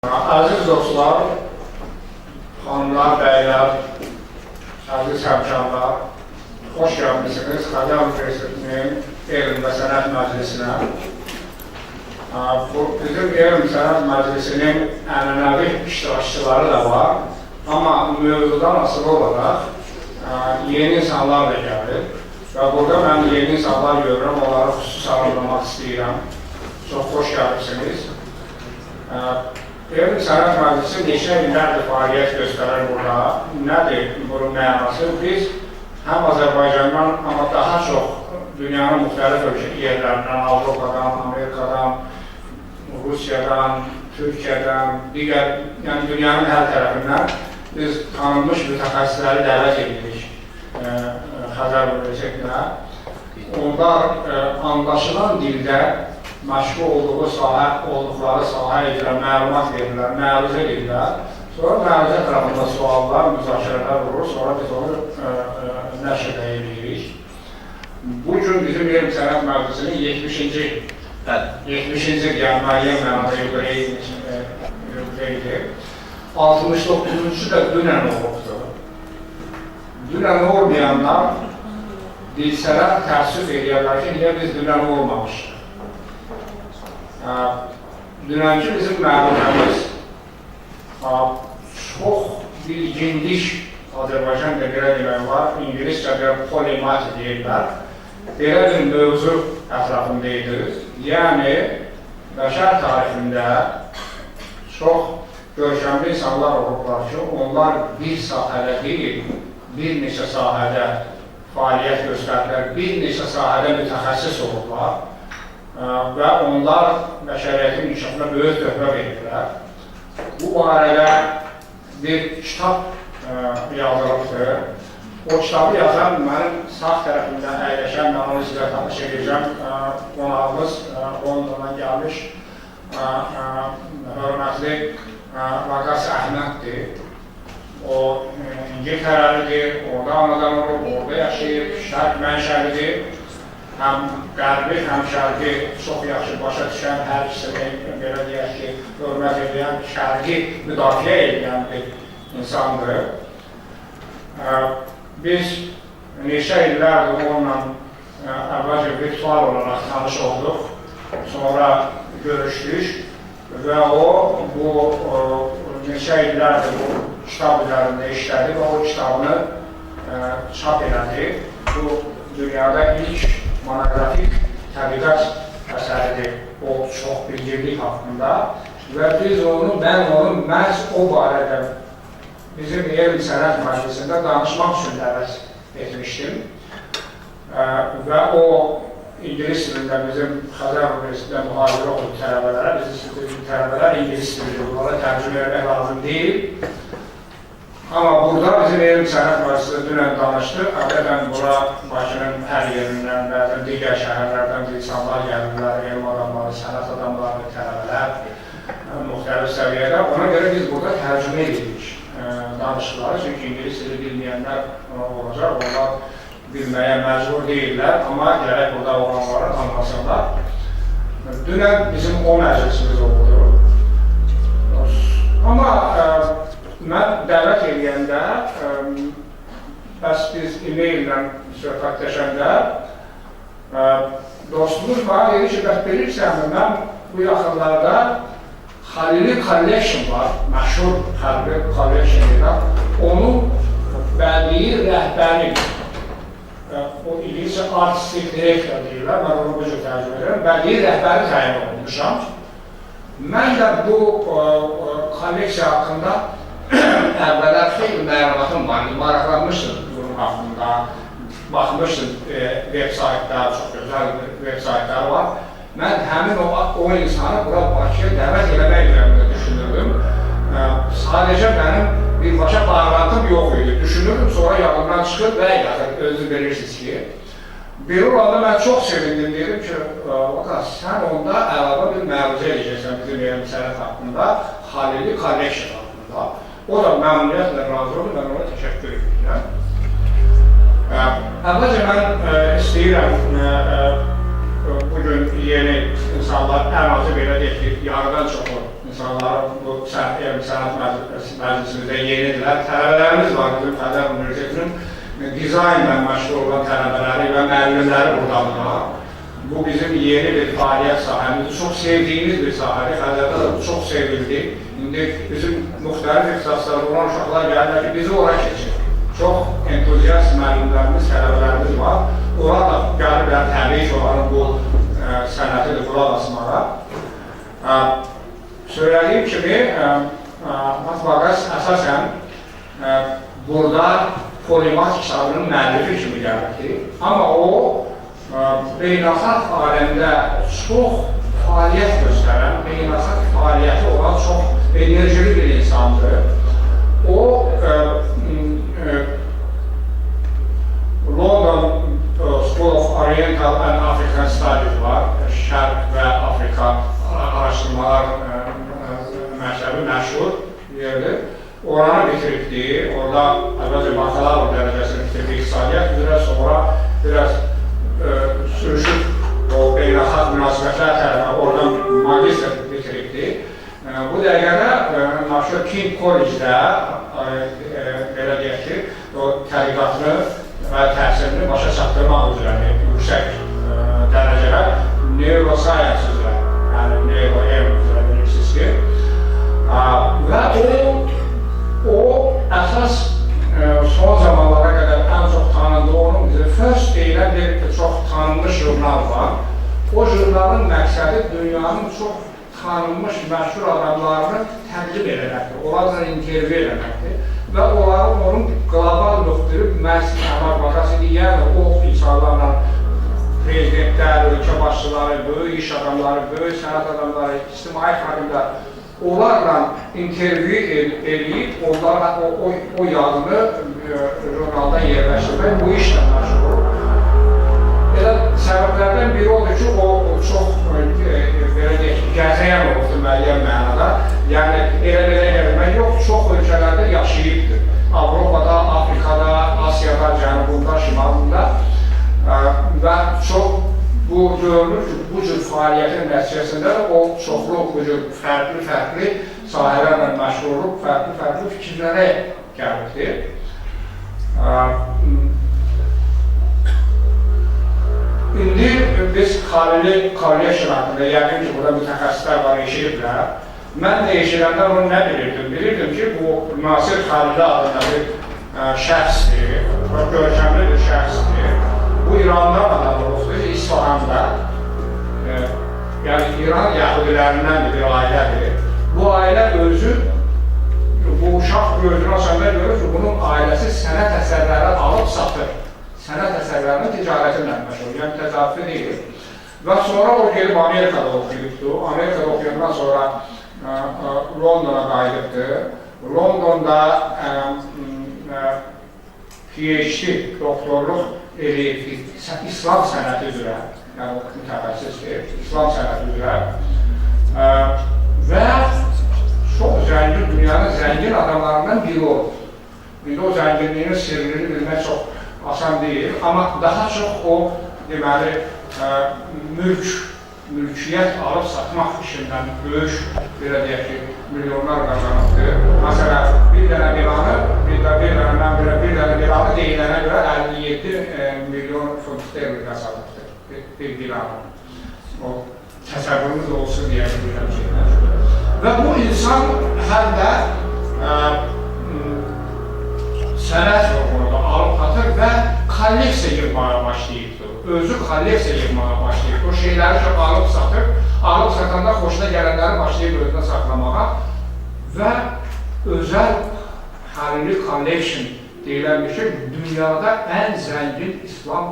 Aziz dostlar, xanımlar, bəylər, aziz həmkarlar, xoş gəlmişsiniz Xəzər Universitetinin elm və sənət məclisinə. Bizim elm sənət məclisinin ənənəvi iştirakçıları da var, amma mövzudan asılı olaraq yeni insanlar da gəlir və burada mən yeni insanlar görürəm, onları xüsusi aralamaq istəyirəm. Çox xoş gəlmişsiniz. Elm sənət məclisi neçə illərdir fəaliyyət göstərir burada. Nədir bunun mənası? Biz həm Azərbaycandan, amma daha çox dünyanın müxtəlif yerlərindən, Avropadan, Amerikadan, Rusiyadan, Türkiyədən, digər, yəni dünyanın hər tərəfindən biz tanınmış mütəxəssisləri dəvət edirik Xəzər Universitetində. Onlar anlaşılan dildə məşğul olduqları sahə üzrə məlumat verirlər, məruzə edirlər. Sonra məruzə ətrafında suallar, müzakirələr olur, sonra biz onu nəşr edirik. Bugün bizim elm sənət məclisinin 70-ci yəni müəyyən mənada yuqreydi. 69-cu da dünən olubdu. Dünən olmayanlar dilsələr təəssüf edirlər ki, niyə biz dünən olmamışıq? Dünənki bizim məruzəmiz çox bilginlik, Azərbaycan da belə demək var, İngiliscədə Polymath deyirlər. Belə bir mövzu ətrafındaydı. Yəni, bəşər tarixində çox görkəmli insanlar olublar ki, onlar bir sahədə deyil, bir neçə sahədə fəaliyyət göstərdilər, bir neçə sahədə mütəxəssis olublar və onlar bəşəriyyətin inkişafına böyük töhfə verirlər. Bu barədə bir kitab yazılıbdır. O kitabı yazan mənim sağ tərəfində əyləşən, mən onu sizə tanış edəcəm, qonağımız Londondan gəlmiş hörmətli Waqas Ahmeddir. O İngiltərəlidir, orada anadan olub, orada yaşayır, şərq mənşəlidir. Həm qərbi, həm şərqi çox yaxşı başa düşən, hər ikisini belə deyək ki, hörmət edən, şərqi müdafiə edən bir insandır. Biz neçə illərdir onunla əvvəlcə virtual olaraq tanış olduq, sonra görüşdük və o bu neçə illərdir bu kitab üzərində işlədi və o kitabını çap elədi. Bu dünyada ilk monoqrafik təbliğat əsəridir o çox bilgilik haqqında və biz onu, mən onu məhz o barədə bizim elm sənət məclisində danışmaq üçün dəvət etmişdim və o İngilis dilində bizim Xəzər Universitetində mühazirə oldu tələbələrə, bizim tələbələr İngilis dilində onlara tərcümə etmək lazım deyil. Amma burada bizim elm sənət məclisində dünən danışdıq. Ədədən bura Bakının hər yerindən, bəzən digər şəhərlərdən insanlar gəlirlər, elm adamları, sənət adamları, tələbələr, müxtəlif səviyyədə. Ona görə biz burada tərcümə edirik danışıqları. Çünki İngilis dili bilməyənlər olacaq, onlar bilməyə məcbur deyirlər, amma gərək burada olanları tanımasınlar. Dünən bizim o məclisimiz oldu. Amma mən dəvət edəndə, bəs biz e-maillə söhbətləşəndə, dostumuz bana dedi ki, bəs bilirsənmi, mən bu yaxınlarda Khalili Collection var, məşhur Khalili Collection deyirəm, onun bədii rəhbəri, o İngilizcə artistik direktor deyirlər, mən onu bu cür tərcümə edirəm, bədii rəhbəri təyin olmuşam. Mən də bu kolleksiya haqqında əvvəllər xeyli məlumatım var, maraqlanmışdım bunun haqqında, baxmışdım veb-saytda, çox gözəl veb-saytlar var. Mən həmin o insanı bura Bakıya dəvət eləmək üzərində düşünürdüm. Sadəcə mənim birbaşa bağlantım yox idi. Düşünürdüm, sonra yadımdan çıxır və özünüz bilirsiniz ki. Bir olanda mən çox sevindim, dedim ki, Waqas, sən onda əlavə bir məruzə edəcəksən bizim elm sənət haqqında, Khalili Collection haqqında. O da məmnuniyyətlə razı oldu, mən ona təşəkkür edirəm. Əvvəlcə mən istəyirəm bugün yeni insanlar, ən azı belə deyək ki, yarıdan çoxu insanların bu sənət məclisimizdə yenidirlər. Tələbələrimiz var, bizim Xəzər Universitetinin dizaynla məşğul olan tələbələri və müəllimləri buradadır. Bu bizim yeni bir fəaliyyət sahəmiz, çox sevdiyimiz bir sahədir. Xəzərdə də bu çox sevildi. İndi bizim müxtəlif ixtisaslarda olan uşaqlar gəlirlər ki, bizi ora keçir. Çox entuziyast müəllimlərimiz, tələbələrimiz var. Ora da gəlirlər, təbii ki, onların bu sənətidir, qulaq asmağa. Söylədiyim kimi, Waqas əsasən burada Polymath kitabının müəllifi kimi gəlirdi. Amma o, beynəlxalq aləmdə çox fəaliyyət göstərən, beynəlxalq fəaliyyəti olan çox enerjili bir insandır. O, London School of Oriental and African Studies var, Şərq və Afrika araşdırmalar məktəbi məşhur yerdir. Oranı bitiribdi, orada əvvəlcə bakalavr dərəcəsini bitirdi iqtisadiyyat üzrə, sonra biraz sürüşüb o beynəlxalq münasibətlər tərəfə oradan magistr bitiribdi. Bu dəqiqədə məşhur King College'də belə deyək ki, o tədqiqatını və təhsilini başa çatdırmaq üzrə yüksək dərəcələr neuroscience üzrə, yəni neuro-M üzrə bilirsiniz ki. Və o əsas son zamanlara qədər ən çox tanındığı onun First deyilən bir çox tanınmış jurnal var. O jurnalın məqsədi dünyanın çox tanınmış, məşhur adamlarını təqdim eləməkdir, onlarla intervyu eləməkdir və onların onun qlobal müxbiri Waqas idi, yəni o insanlarla prezidentlər, ölkə başçıları, böyük iş adamları, böyük sənət adamları, ictimai xadimlər onlarla intervyu eləyib, onlara o yazını jurnalda yerləşdirmək, bu işlə məşğul olur. Elə səbəblərdən biri odur ki, o çox gəzəyən oldu müəyyən mənada. Yəni, elə-belə eləmək yox, çox ölkələrdə yaşayıbdır. Avropada, Afrikada, Asiyada, Cənubunda, Şimalında və çox bu görülür ki, bu cür fəaliyyətin nəticəsində o çoxlu, bu cür fərqli sahələrlə məşğul olub, fərqli fikirlərə gəlibdir. İndi biz Khalili Collection haqqında, yəqin ki, burada mütəxəssislər var, eşidiblər. Mən də eşidəndə onu nə bilirdim? Bilirdim ki, bu Nasir Xəlili adında bir şəxsdir, görkəmli bir şəxsdir. Bu İrandan adam olubdur, İsfahanda, yəni İran yəhudilərindən bir ailədir. Bu ailə özü, bu uşaq gözünü açanda görür ki, bunun ailəsi sənət əsərləri alıb satır. Sənət əsərlərinin ticarətinlə məşğul, yəni təsadüfi deyil. Və sonra o gelib Amerikada oxuyubdur. Amerikada oxuyandan sonra Londona qayıdıbdır. Londonda PhD, doktorluq eləyib İslam sənəti üzrə, yəni mütəxəssisdir, İslam sənəti üzrə və çox zəngin, dünyanın zəngin adamlarından biri olur. İndi o zənginliyinin sirrini bilmək çox asan deyil, amma daha çox o, deməli, mülkiyyət alıb satmaq işindən böyük, belə deyək ki, milyonlar qazanıbdır. Məsələn, bir dənə bilanı deyilənə görə 57 milyon funt sterlinqə satıbdır, bir bilanı. O, təsəvvürümüz olsun deyə bilirəm şeylər. Və bu insan həm də sənət yoxluğunda alıb atır və kolleksiya yığmağa başlayıbdır. Özü kolleksiya yığmağa başlayıb. O şeyləri çox alıb satır. Alıb satanda xoşuna gələnləri başlayıb özünə saxlamağa və özəl Xəlili Collection deyilən bir şey, dünyada ən zəngin İslam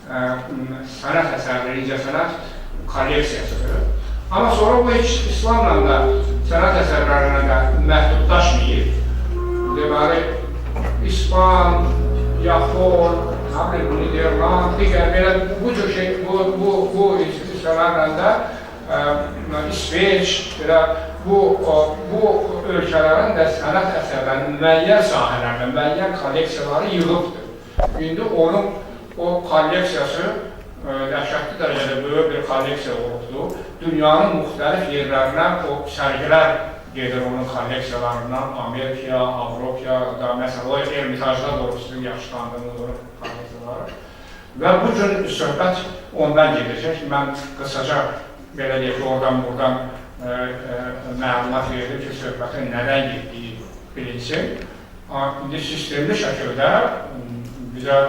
sənət əsərləri, incəsənət kolleksiyasıdır. Amma sonra bu heç İslamla da, sənət əsərlərinə də məhdudlaşmayıb. Deməli, İspan, Yapon, Niderland, digər belə bu cür şey, bu institusiyalarla da İsveç, bu ölkələrin də sənət əsərlərinin müəyyən sahələrində, müəyyən kolleksiyaları yığıbdır. İndi onun o kolleksiyası dəhşətli dərəcədə böyük bir kolleksiya olubdur. Dünyanın müxtəlif yerlərindən o sərgilər gedir onun kolleksiyalarından, Amerikaya, Avropaya, məsələn, o Ermitajda doğru sizin yaxşı tanıdığınız onun kolleksiyaları. Və bu gün söhbət ondan gedəcək. Mən qısaca belə deyək ki, oradan-buradan məlumat verdim ki, söhbətin nədən getdiyi bilinsin. İndi sistemli şəkildə bizə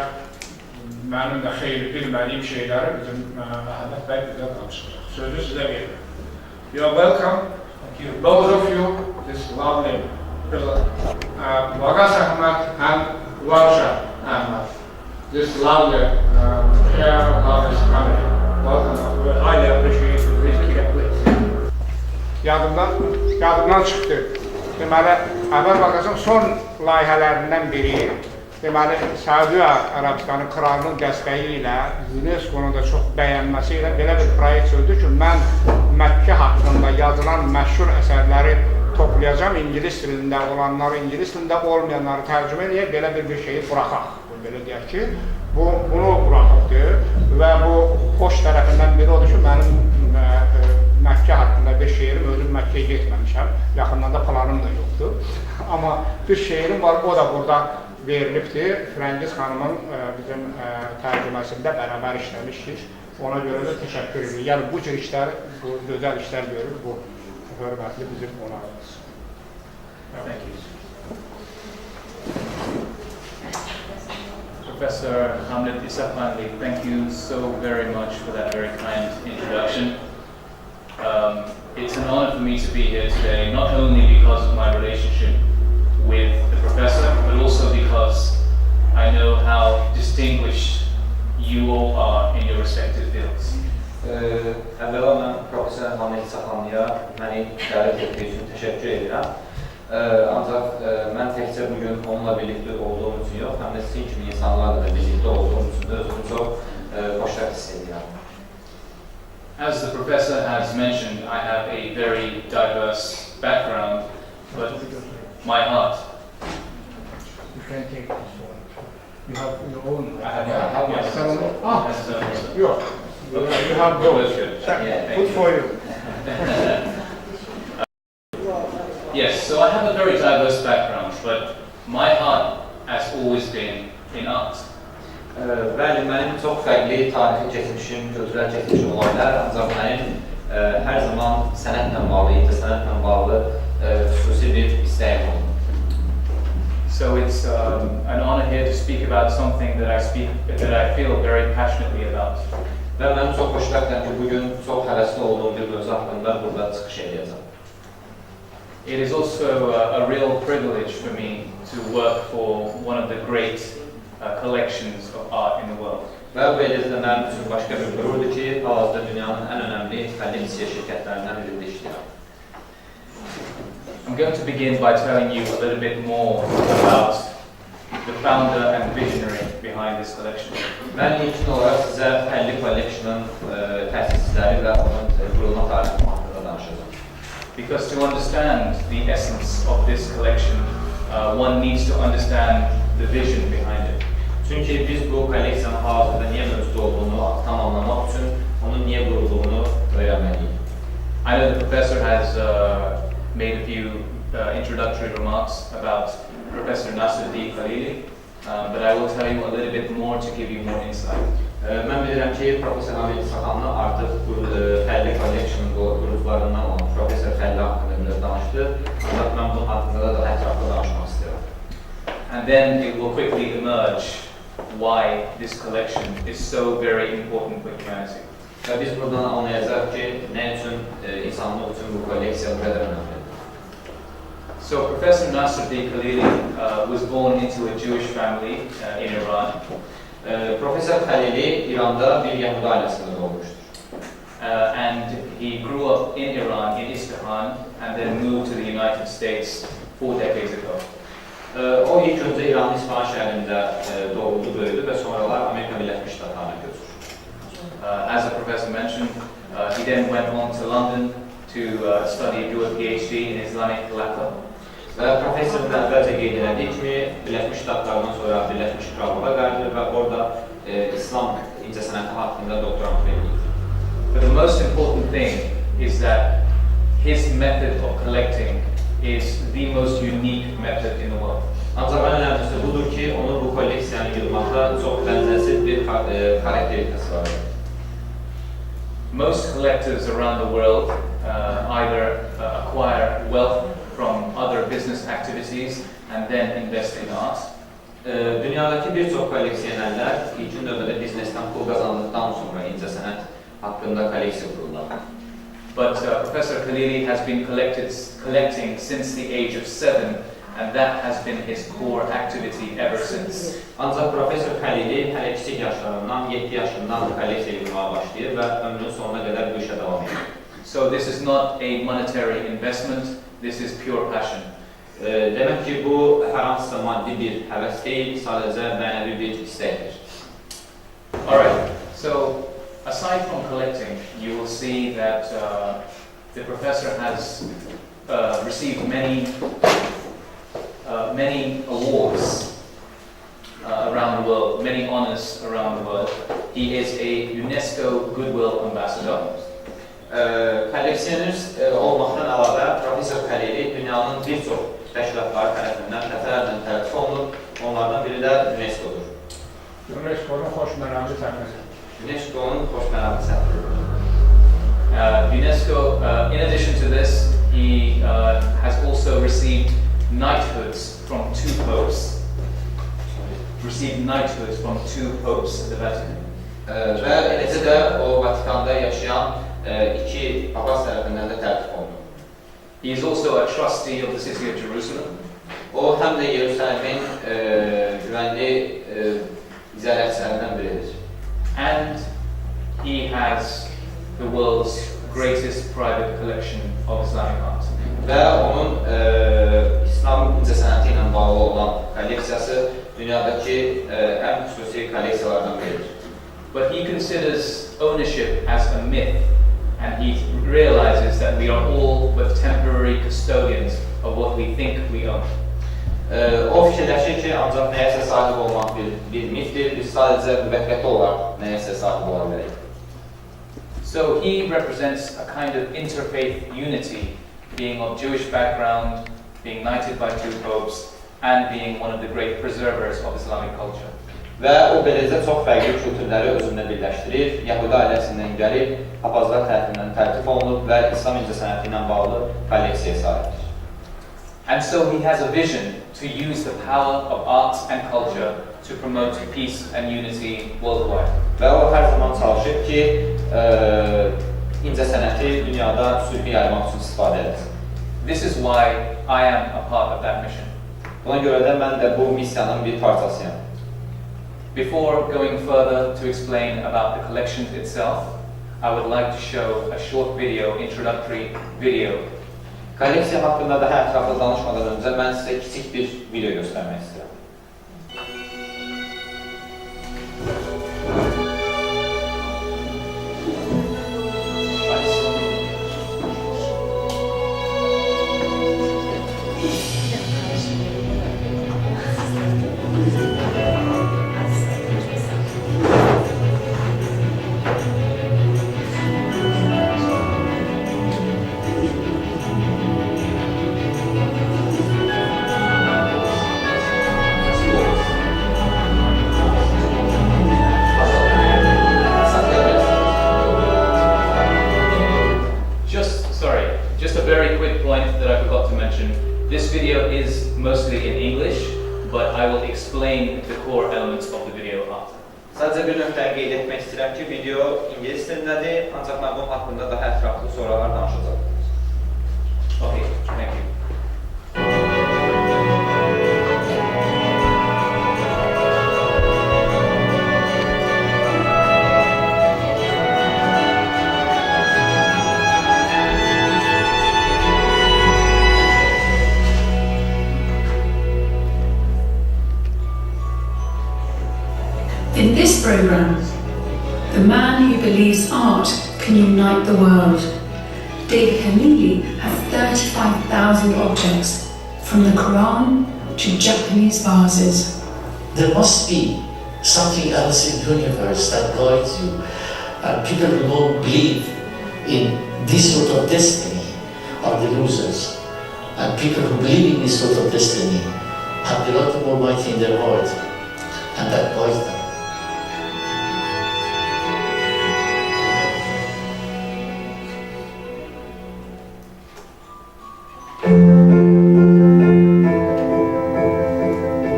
mənim də xeyli bilmədiyim şeyləri bizim Ahmed bəy bizə danışacaq. Sözü sizə verir. You are welcome. Both of you, this lovely Waqas Ahmed and Ahmed. This lovely pair of artists coming. Welcome. We highly appreciate you. Please keep it, please. Yadımdan çıxdı. Deməli, əvvəl Waqasın son layihələrindən biri, deməli, Səudiyyə Ərəbistanı kralının dəstəyi ilə UNESCO-nun da çox bəyənməsi ilə belə bir proyekt sözdür ki, mən Məkkə haqqında yazılan məşhur əsərləri toplayacağım, İngilis dilində olanları, İngilis dilində olmayanları tərcümə eləyək, belə bir şeyi buraxaq. Belə deyək ki, bunu buraxıbdır və bu xoş tərəfindən biri odur ki, mənim Məkkə haqqında bir şeirim, özüm Məkkəyə getməmişəm, yaxından da planım da yoxdur. Amma bir şeirim var, o da burada verilibdir. Frəngiz xanımın bizim tərcüməsində bərabər işləmişdir. Ona görə də təşəkkür edir. Yəni bu cür işlər, bu gözəl işlər görür, bu hörmətli bizim onarımız. Thank you. Professor Ahmed Isafandi, thank you so very much for that very kind introduction. It's an honor for me to be here today, not only because of my relationship with the professor, but also because I know how distinguished you all are in your respective fields. Əvvəla mən Professor Ahmed Isafandiyə məni dəvət etdiyi üçün təşəkkür edirəm. Ancaq mən təkcə bugün onunla birlikdə olduğum üçün yox, həm də sizin kimi insanlarla da birlikdə olduğum üçün də özümü çox xoşbəxt hiss edirəm. As the professor has mentioned, I have a very diverse background, but my heart. You can take this one. You have your own. I have yes. You have those. Good for you. Yes, so I have a very diverse background, but my heart has always been in art. Bəli, mənim çox fərqli tarixi keçmişim, kültürel keçmişim olaylar, ancaq mənim hər zaman sənətlə bağlı, sənətlə bağlı xüsusi bir istəyim oldu. So it's an honor here to speak about something that I feel very passionately about. Və mən çox xoşbəxtəm ki, bugün çox həvəsli olduğum bir mövzu haqqında burada çıxış edəcəm. It is also a real privilege for me to work for one of the great collections of art in the world. Və bu eləcə də mənim üçün başqa bir qürurdur ki, hal-hazırda dünyanın ən önəmli kolleksiya şirkətlərindən birində işləyirəm. I'm going to begin by telling you a little bit more about the founder and visionary behind this collection. Mən ilkin olaraq sizə Xəlili Collection'ın təsisçiləri və onun qurulma tarixi haqqında danışacağım. Because to understand the essence of this collection, one needs to understand the vision behind it. Çünki biz bu kolleksiyanın hal-hazırda niyə mövcud olduğunu tam anlamaq üçün onun niyə qurulduğunu öyrənməliyik. I know the professor has made a few introductory remarks about Professor Khalili, but I will tell you a little bit more to give you more insight. Mən bilirəm ki, Professor Ahmed Isafanlı artıq Xəlili Collection'ın qruplarından olan Professor Xəlili haqqında biraz danışdı. Ancaq mən bunun haqqında da daha ətraflı danışmaq istəyirəm. And then it will quickly emerge why this collection is so very important for humanity. Və biz buradan anlayacaq ki, nə üçün insanlıq üçün bu kolleksiya bu qədər önəmlidir. So Professor Khalili was born into a Jewish family in Iran. Professor Xəlili İranda bir Yəhudi ailəsində doğmuşdur. And he grew up in Iran, in Isfahan, and then moved to the United States 4 decades ago. O ilk öncə İranın İsfahan şəhərində doğuldu, böyüdü və sonralar Amerika Birləşmiş Ştatlarına köçür. As the professor mentioned, he then went on to London to study, do a PhD in Islamic Law. Və professorun əvvəlcə qeyd elədiyi kimi Birləşmiş Ştatlardan sonra Birləşmiş Krallığa qayıdır və orada incəsənəti haqqında doktorant verilib. But the most important thing is that his method of collecting is the most unique method in the world. Ancaq ən önəmlisi budur ki, onun bu kolleksiyanı yığmaqda çox bənzərsiz bir xarakteristikası var. Most collectors around the world either acquire wealth from other business activities and then invest in art. Dünyadakı bir çox kolleksiyonerlər ilkin növbədə biznesdən pul qazandıqdan sonra incəsənət haqqında kolleksiya qururlar. But Professor Khalili has been collecting since the age of 7, and that has been his core activity ever since. Ancaq Professor Xəlili hələ kiçik yaşlarından, 7 yaşından kolleksiya yığmağa başlayır və ömrünün sonuna qədər bu işə davam edir. So this is not a monetary investment, this is pure passion. Demək ki, bu hər hansısa maddi bir həvəs deyil, sadəcə mənəvi bir istəkdir. Alright, so aside from collecting, you will see that the professor has received many awards around the world, many honors around the world. He is a UNESCO Goodwill Ambassador. Kolleksiyoner olmaqdan əlavə Professor Xəlili dünyanın bir çox təşkilatları tərəfindən dəfələrlə tərəf olunur. Onlardan biri də UNESCO-dur. UNESCO'nun xoşməramlı səfəri. UNESCO'nun xoşməramlı səfəri. UNESCO, in addition to this, he has also received knighthoods from 2 popes. Received knighthoods from 2 popes at the Vatican. Və eləcə də o Vatikanda yaşayan 2 papaz tərəfindən də tərtib olunur. He is also a trustee of the city of Jerusalem. O həm də Yerusələmin güvənli icarəçilərindən biridir. And he has the world's greatest private collection of Islamic art. Və onun İslam incəsənəti ilə bağlı olan kolleksiyası dünyadakı ən xüsusi kolleksiyalardan biridir. But he considers ownership as a myth, and he realizes that we are all but temporary custodians of what we think we own. O fikirləşir ki, ancaq nəyəsə sahib olmaq bir mifdir, biz sadəcə müvəqqəti olaraq nəyəsə sahib ola bilərik. So he represents a kind of interfaith unity, being of Jewish background, being knighted by 2 popes, and being one of the great preservers of Islamic culture. Və o beləcə çox fərqli kültürləri özündə birləşdirir, Yəhudi ailəsindən gəlib, papazlar tərəfindən tərtib olunub və İslam incəsənəti ilə bağlı kolleksiyaya sahibdir. And so he has a vision to use the power of art and culture to promote peace and unity worldwide. Və o hər zaman çalışır ki, incəsənəti dünyada sülhü yaymaq üçün istifadə edir. This is why I am a part of that mission. Buna görə də mən də bu missiyanın bir parçasıyam. Before going further to explain about the collection itself, I would like to show a short video, introductory video. Kolleksiya haqqında daha ətraflı danışmadan öncə mən sizə kiçik bir video göstərmək istəyirəm. This video is mostly in English, but I will explain the core elements of the video after. Sadəcə bir nöqtəni qeyd etmək istəyirəm ki, video ingilis dilindədir, ancaq mən bunun haqqında daha ətraflı sorular danışacağam. Okay, thank you. In this program, the man who believes art can unite the world, Dave Khalili has 35,000 objects, from the Quran to Japanese vases. There must be something else in the universe that guides you. And people who don't believe in this sort of destiny are the losers. And people who believe in this sort of destiny have the light of Almighty in their heart, and that guides them.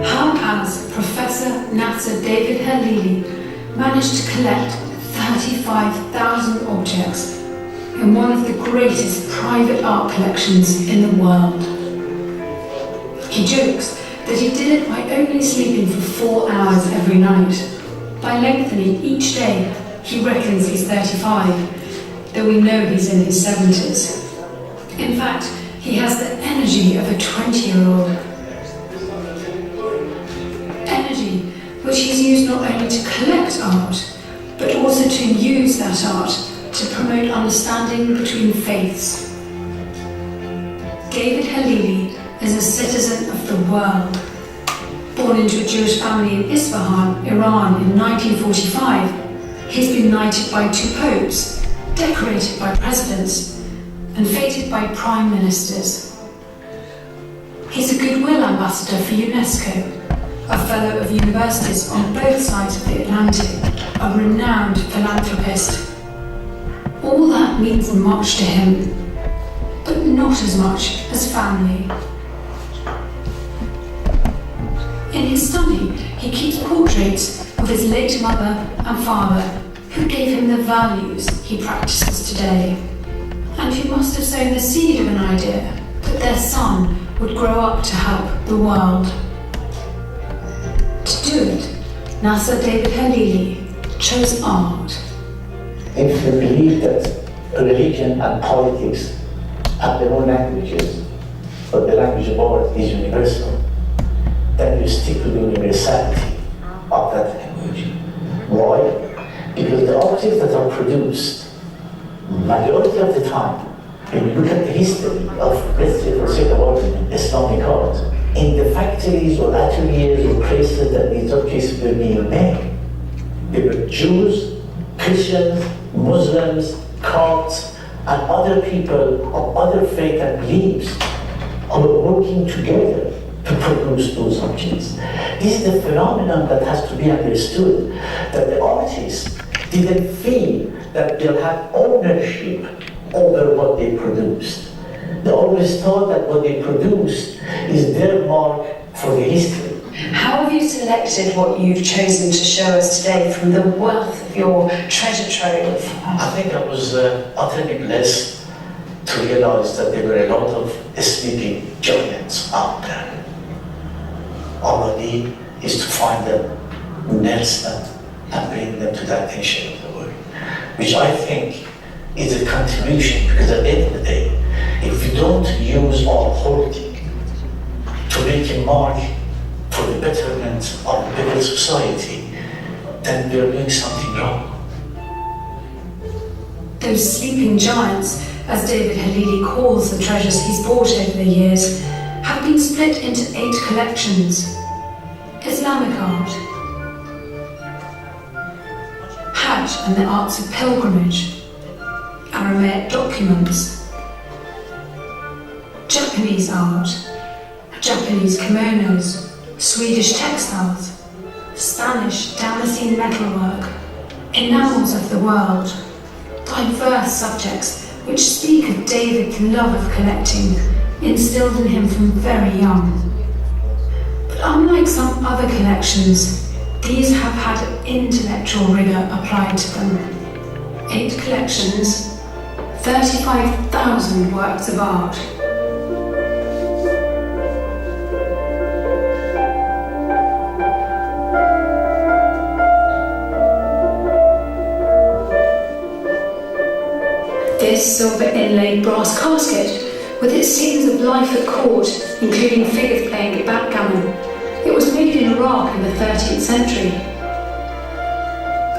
How has Professor David Khalili managed to collect 35,000 objects in one of the greatest private art collections in the world? He jokes that he did it by only sleeping for 4 hours every night. By lengthening each day, he reckons he's 35, though we know he's in his 70s. In fact, he has the energy of a 20-year-old. Energy which he's used not only to collect art, but also to use that art to promote understanding between faiths. David Khalili is a citizen of the world. Born into a Jewish family in Isfahan, Iran in 1945, he's been knighted by 2 popes, decorated by presidents, and feted by prime ministers. He's a goodwill ambassador for UNESCO, a fellow of universities on both sides of the Atlantic, a renowned philanthropist. All that means much to him, but not as much as family. In his study, he keeps portraits of his late mother and father, who gave him the values he practices today, and who must have sown the seed of an idea that their son would grow up to help the world. To do it, David Khalili chose art. If you believe that religion and politics have their own languages, but the language of art is universal, then you stick to the universality of that language. Why? Because the objects that are produced, majority of the time, when you look at the history of, let's say, for sake of argument, Islamic art, in the factories or ateliers or places that these objects were being made, there were Jews, Christians, Muslims, Copts, and other people of other faith and beliefs who were working together to produce those objects. This is the phenomenon that has to be understood, that the artists didn't feel that they'll have ownership over what they produced. They always thought that what they produced is their mark for the history. How have you selected what you've chosen to show us today from the wealth of your treasure trove? I think I was utterly blessed to realize that there were a lot of sleeping giants out there. All I need is to find them, nurse them, and bring them to that nation of the world, which I think is a contribution, because at the end of the day, if you don't use our hoarding to make a mark for the betterment of a better society, then we are doing something wrong. Those sleeping giants, as David Khalili calls the treasures he's bought over the years, have been split into 8 collections. Islamic art, Hajj and the arts of pilgrimage, Aramaic documents, Japanese art, Japanese kimonos, Swedish textiles, Spanish Damascene metalwork, enamels of the world, diverse subjects which speak of David's love of collecting, instilled in him from very young. But unlike some other collections, these have had intellectual rigour applied to them. 8 collections, 35,000 works of art. This silver inlaid brass casket, with its scenes of life at court, including figures playing backgammon. It was made in Iraq in the 13th century.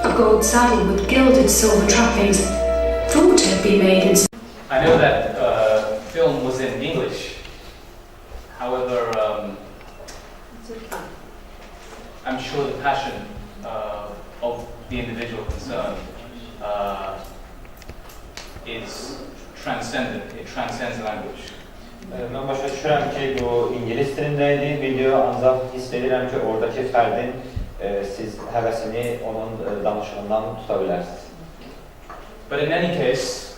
A gold saddle with gilded silver trappings, thought to have been made in... I know that film was in English. However, I'm sure the passion the individual concerned is transcendent. It transcends language. Mən başa düşürəm ki, bu İngilis dilində idi video, ancaq hiss edirəm ki, oradakı fərdin siz həvəsini onun danışığından tuta bilərsiniz. But in any case,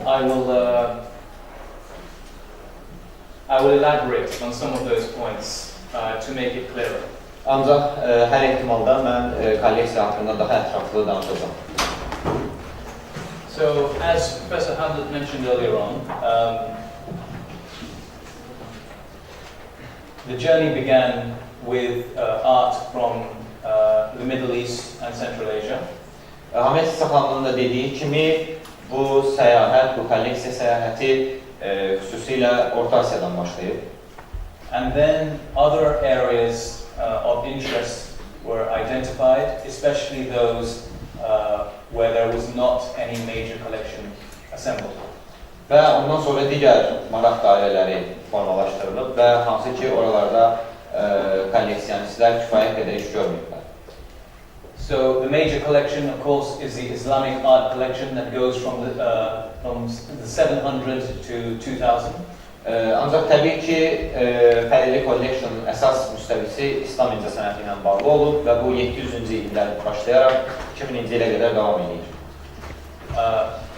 I will elaborate on some of those points to make it clearer. Ancaq hər ehtimalda mən kolleksiya haqqında daha ətraflı danışacağım. So, as Professor Ahmed mentioned earlier on, the journey began with art from the Middle East and Central Asia. Ahmed Saxanlının da dediyi kimi, bu səyahət, bu kolleksiya səyahəti xüsusilə Orta Asiyadan başlayıb. And then other areas of interest were identified, especially those where there was not any major collection assembled. Və ondan sonra digər maraq dairələri formalaşdırılıb və hansı ki, oralarda kolleksiyonistlər kifayət qədər iş görməyiblər. So the major collection, of course, is the Islamic art collection that goes from the 700 to 2000. Ancaq təbii ki, Xəlili Collection əsas müstəvisi İslam incəsənəti ilə bağlı olub və bu 700-cü ildən başlayaraq 2000-ci ilə qədər davam edir.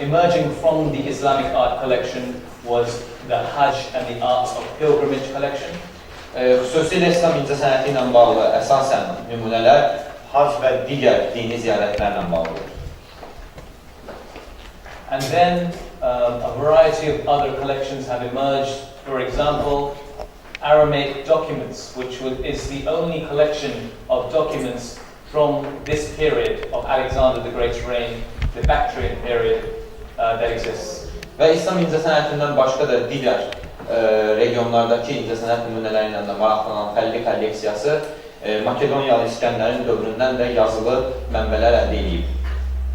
Emerging from the Islamic art collection was the Hajj and the Arts of Pilgrimage collection. Xüsusilə İslam incəsənəti ilə bağlı əsasən nümunələr hac və digər dini ziyarətlərlə bağlıdır. And then a variety of other collections have emerged. For example, Aramaic documents, which is the only collection of documents from this period of Alexander the Great's reign, the Bactrian period, that exists. Və İslam incəsənətindən başqa da digər regionlardakı incəsənət nümunələri ilə də maraqlanan Xəlili kolleksiyası Makedoniyalı İskəndərin dövründən də yazılı mənbələr əldə edib.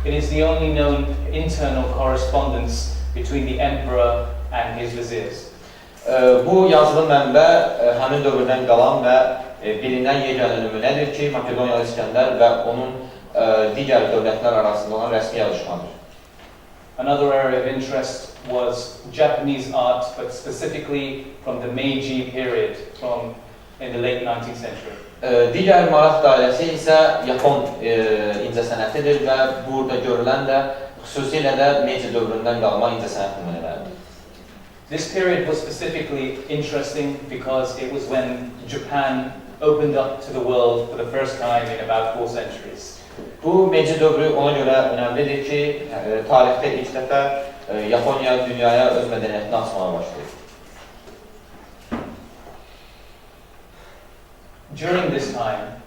It is the only known internal correspondence between the emperor and his viziers. Bu yazılı mənbə həmin dövrdən qalan və bilinən yeganə nümunədir ki, Makedoniyalı İskəndər və onun digər dövlətlər arasında olan rəsmi yazışmadır. Another area of interest was Japanese art, but specifically from the Meiji period, in the late 19th century. Digər maraq dairəsi isə Yapon incəsənətidir və burada görülən də xüsusilə də Meiji dövründən qalma incəsənət nümunələridir. This period was specifically interesting because it was when Japan opened up to the world for the first time in about 4 centuries. Bu Meiji dövrü ona görə önəmlidir ki, tarixdə ilk dəfə Yaponiya dünyaya öz mədəniyyətini açmağa başlayır. During this time,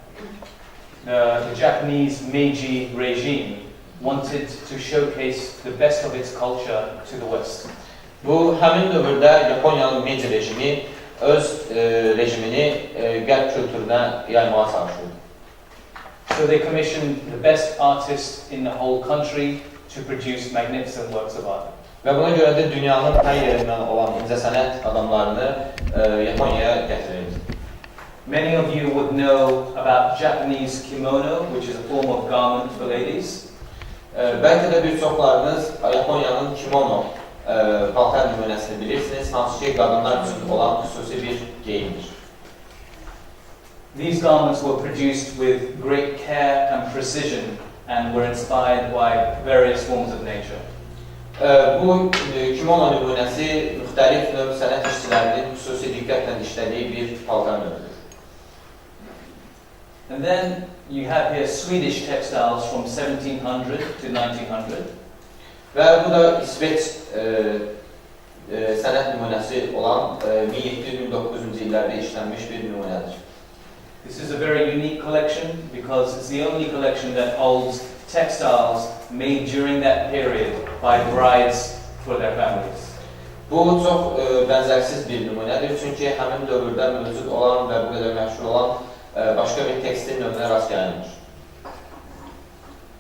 the Japanese Meiji regime wanted to showcase the best of its culture to the West. Bu həmin dövrdə Yaponiyalı Meiji rejimi öz rejimini qərb kültürünə yaymağa çalışırdı. So they commissioned the best artists in the whole country to produce magnificent works of art. Və buna görə də dünyanın hər yerindən olan incəsənət adamlarını Yaponiyaya gətirirdi. Many of you would know about Japanese kimono, which is a form of garment for ladies. Bəlkə də bir çoxlarınız Yaponiyanın kimono paltar nümunəsini bilirsiniz, hansı ki, qadınlar üçün olan xüsusi bir geyimdir. These garments were produced with great care and precision and were inspired by various forms of nature. Bu kimono nümunəsi müxtəlif növ sənət işçilərinin xüsusi diqqətlə işlədiyi bir paltar növüdür. And then you have here Swedish textiles from 1700 to 1900. Və bu da İsveç sənət nümunəsi olan 1700-1900-cü illərdə işlənmiş bir nümunədir. This is a very unique collection because it's the only collection that holds textiles made during that period by brides for their families. Bu çox bənzərsiz bir nümunədir, çünki həmin dövrdə mövcud olan və bu qədər məşhur olan başqa bir tekstil növünə rast gəlinir.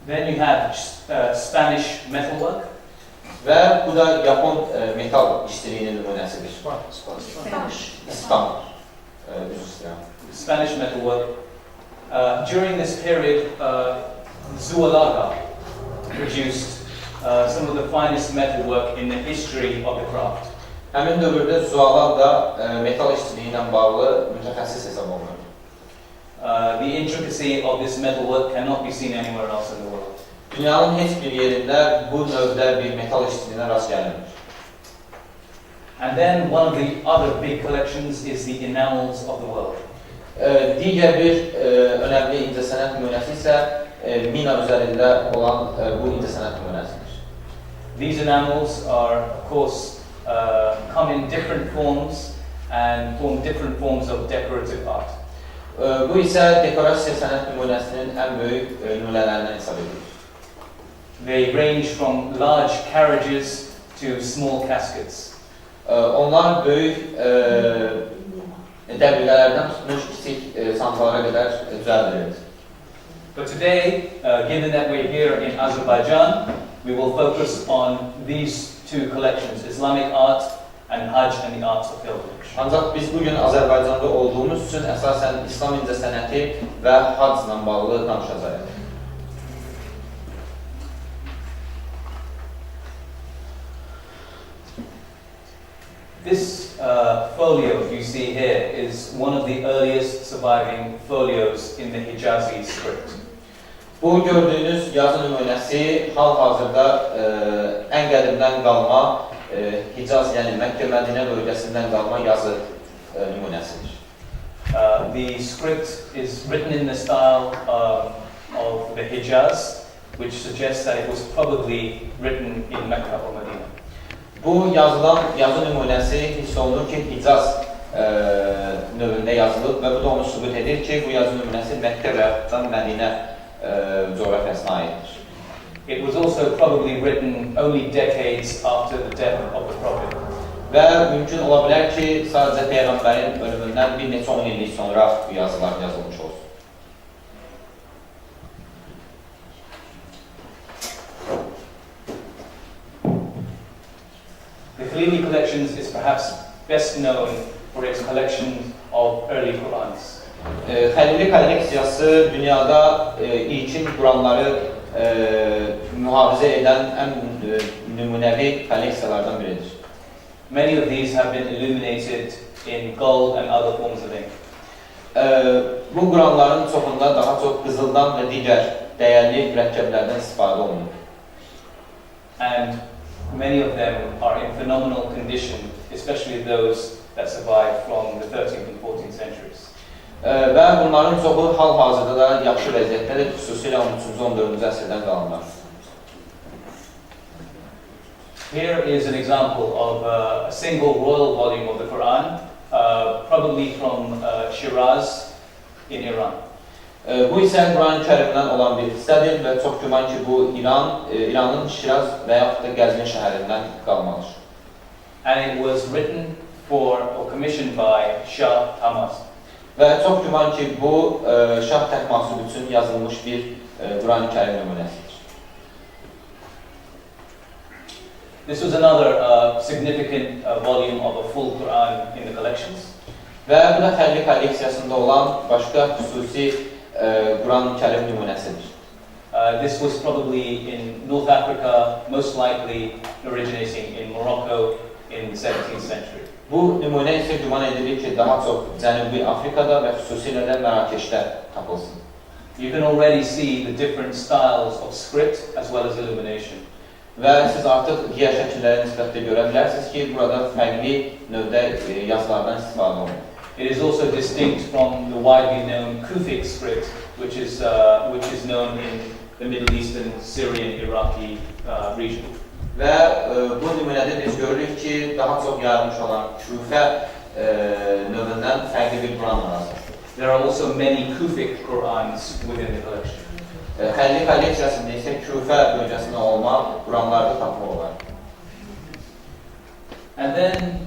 Then you have Spanish metalwork. Və bu da Yapon metal işçiliyinin nümunəsidir. Spanish metalwork. During this period, Zualaga produced some of the finest metalwork in the history of the craft. Həmin dövrdə Zualag da metal işçiliyi ilə bağlı mütəxəssis hesab olunur. The intricacy of this metalwork cannot be seen anywhere else in the world. Dünyanın heç bir yerində bu növdə bir metal işçiliyinə rast gəlinmir. And then one of the other big collections is the enamels of the world. Digər bir önəmli incəsənət nümunəsi isə mina üzərində olan bu incəsənət nümunəsidir. These enamels are, of course, come in different forms and form different forms of decorative art. Bu isə dekorasiya sənət nümunəsinin ən böyük nümunələrindən hesab edilir. They range from large carriages to small caskets. Onlar böyük dəbilqələrdən tutmuş kiçik sancaqlara qədər düzəldilir. But today, given that we're here in Azerbaijan, we will focus on these two collections, Islamic art and Hajj and the arts of pilgrimage. Ancaq biz bugün Azərbaycanda olduğumuz üçün əsasən İslam incəsənəti və Hacla bağlı danışacağıq. This folio you see here is one of the earliest surviving folios in the Hijazi script. Bu gördüyünüz yazı nümunəsi hal-hazırda ən qədimdən qalma Hicaz, yəni Məkkə-Mədinə bölgəsindən qalma yazı nümunəsidir. The script is written in the style of the Hijaz, which suggests that it was probably written in Mecca or Medina. Bu yazılan yazı nümunəsi hiss olunur ki, Hicaz növündə yazılıb və bu da onu sübut edir ki, bu yazı nümunəsi Məkkə və Mədinə coğrafiyasına aiddir. It was also probably written only decades after the death of the Prophet. Və mümkün ola bilər ki, sadəcə Peyğəmbərin ölümündən bir neçə 10 illik sonra bu yazılar yazılmış olsun. The Khalili Collection is perhaps best known for its collection of early Qur'ans. Xəlili kolleksiyası dünyada ilkin Quranları mühafizə edən ən nümunəvi kolleksiyalardan biridir. Many of these have been illuminated in gold and other forms of ink. Bu Quranların çoxunda daha çox qızıldan və digər dəyərli mürəkkəblərdən istifadə olunur. And many of them are in phenomenal condition, especially those that survived from the 13th and 14th centuries. Və bunların çoxu hal-hazırda da yaxşı vəziyyətdədir, xüsusilə 13-cü, 14-cü əsrdən qalanlar. Here is an example of a single royal volume of the Quran, probably from Shiraz in Iran. Bu isə Quran-ı Kərimdən olan bir hissədir və çox güman ki, bu İranın Şiraz və yaxud da Qəzvin şəhərindən qalmalıdır. And it was written for or commissioned by Shah Tahmasp. Və çox güman ki, bu Şah Təhmasib üçün yazılmış bir Quran-ı Kərim nümunəsidir. This was another significant volume of a full Quran in the collections. Və bu da Xəlili kolleksiyasında olan başqa xüsusi Quran-ı Kərim nümunəsidir. This was probably in North Africa, most likely originating in Morocco in the 17th century. Bu nümunə isə güman edilir ki, daha çox Cənubi Afrikada və xüsusilə də Mərakeşdə tapılsın. You can already see the different styles of script as well as illumination. Və siz artıq digər şəkillərə nisbətdə görə bilərsiniz ki, burada fərqli növdə yazılardan istifadə olunur. It is also distinct from the widely known Kufic script, which is known in the Middle Eastern, Syrian, Iraqi region. Və bu nümunədə biz görürük ki, daha çox yayılmış olan Küfə növündən fərqli bir Quran var. There are also many Kufic Qurans within the collection. Xəlili kolleksiyasında isə Küfə bölgəsində olmaq Quranlarda tapılmaq olar. And then,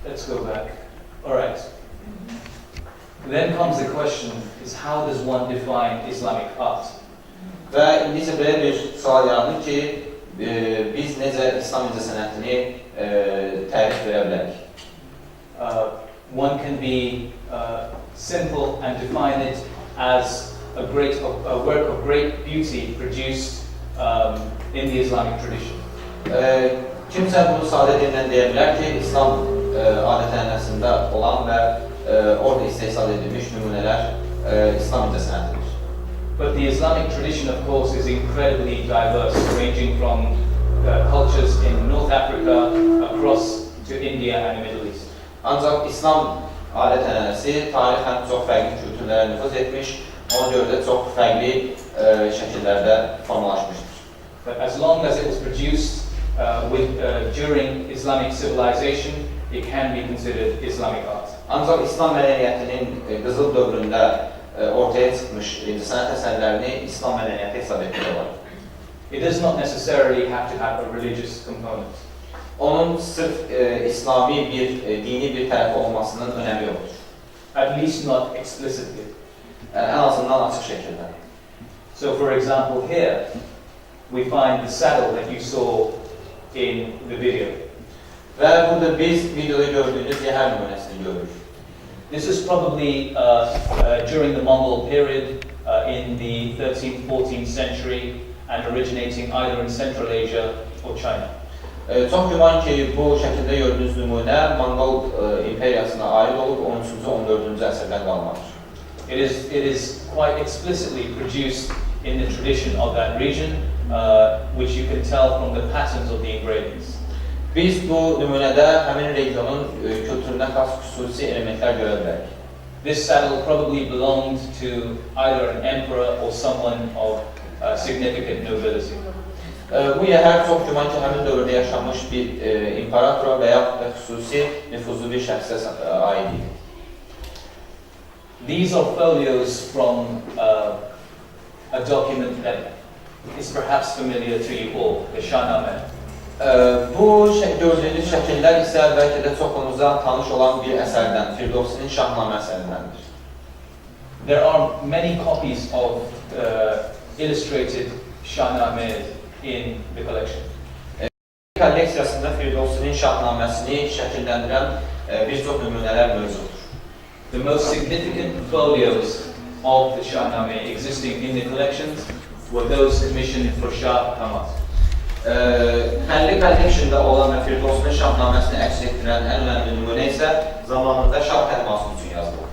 let's go back. All right. Then comes the question, is how does one define Islamic art? Və indi isə belə bir sual yaranır ki, biz necə İslam incəsənətini tərif verə bilərik? One can be simple and define it as a work of great beauty produced in the Islamic tradition. Kimsə bunu sadə dillə deyə bilər ki, İslam adət-ənənəsində olan və orada istehsal edilmiş nümunələr İslam incəsənətidir. But the Islamic tradition, of course, is incredibly diverse, ranging from cultures in North Africa across to India and the Middle East. Ancaq İslam adət-ənənəsi tarixən çox fərqli kültürlərə nüfuz etmiş, ona görə də çox fərqli şəkillərdə formalaşmışdır. But as long as it was produced during Islamic civilization, it can be considered Islamic art. Ancaq İslam mədəniyyətinin qızıl dövründə ortaya çıxmış incəsənət əsərlərini İslam mədəniyyəti hesab etmək olar. It does not necessarily have to have a religious component. Onun sırf İslami dini bir tərəfi olmasının önəmi yoxdur. At least not explicitly. Ən azından açıq şəkildə. So for example here, we find the saddle that you saw in the video. Və burada biz videoda gördüyünüz yəhər nümunəsini görürük. This is probably during the Mongol period in the 13th, 14th century and originating either in Central Asia or China. Çox güman ki, bu şəkildə gördüyünüz nümunə Mongol imperiyasına aid olub 13-cü, 14-cü əsrdən qalmadır. It is quite explicitly produced in the tradition of that region, which you can tell from the patterns of the engravings. Biz bu nümunədə həmin regionun kültürünə xas xüsusi elementlər görə bilərik. This saddle probably belonged to either an emperor or someone of significant nobility. Bu yəhər çox güman ki, həmin dövrdə yaşamış bir imperatora və yaxud da xüsusi nüfuzlu bir şəxsə aid idi. These are folios from a document that is perhaps familiar to you all, the Shahnameh. Bu gördüyünüz şəkillər isə bəlkə də çoxumuza tanış olan bir əsərdən, Firdovsinin Şahnamə əsərindəndir. There are many copies of illustrated Shahnameh in the collection. Kolleksiyasında Firdovsinin Şahnaməsini şəkilləndirən bir çox nümunələr mövcuddur. The most significant folios of the Shahnameh existing in the collections were those commissioned for Shah Ahmed. Xəlili Collection'da olan və Firdovsinin Şahnaməsini əks etdirən ən önəmli nümunə isə zamanında Şah təhması üçün yazılır.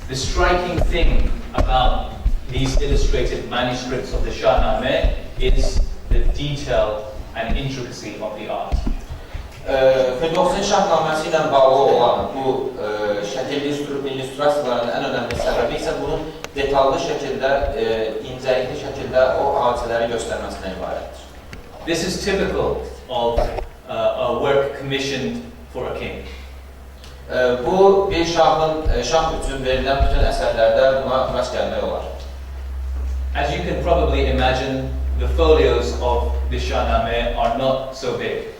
The striking thing about these illustrated manuscripts of the Shahnameh is the detail and intricacy of the art. Firdovsinin Şahnaməsi ilə bağlı olan bu şəkilli illüstrasiyaların ən önəmli səbəbi isə bunun detallı şəkildə, incəlikli şəkildə o hadisələri göstərməsindən ibarətdir. This is typical of a work commissioned for a king. Bu bir şah üçün verilən bütün əsərlərdə buna rast gəlmək olar. As you can probably imagine, the folios of the Shahnameh are not so big.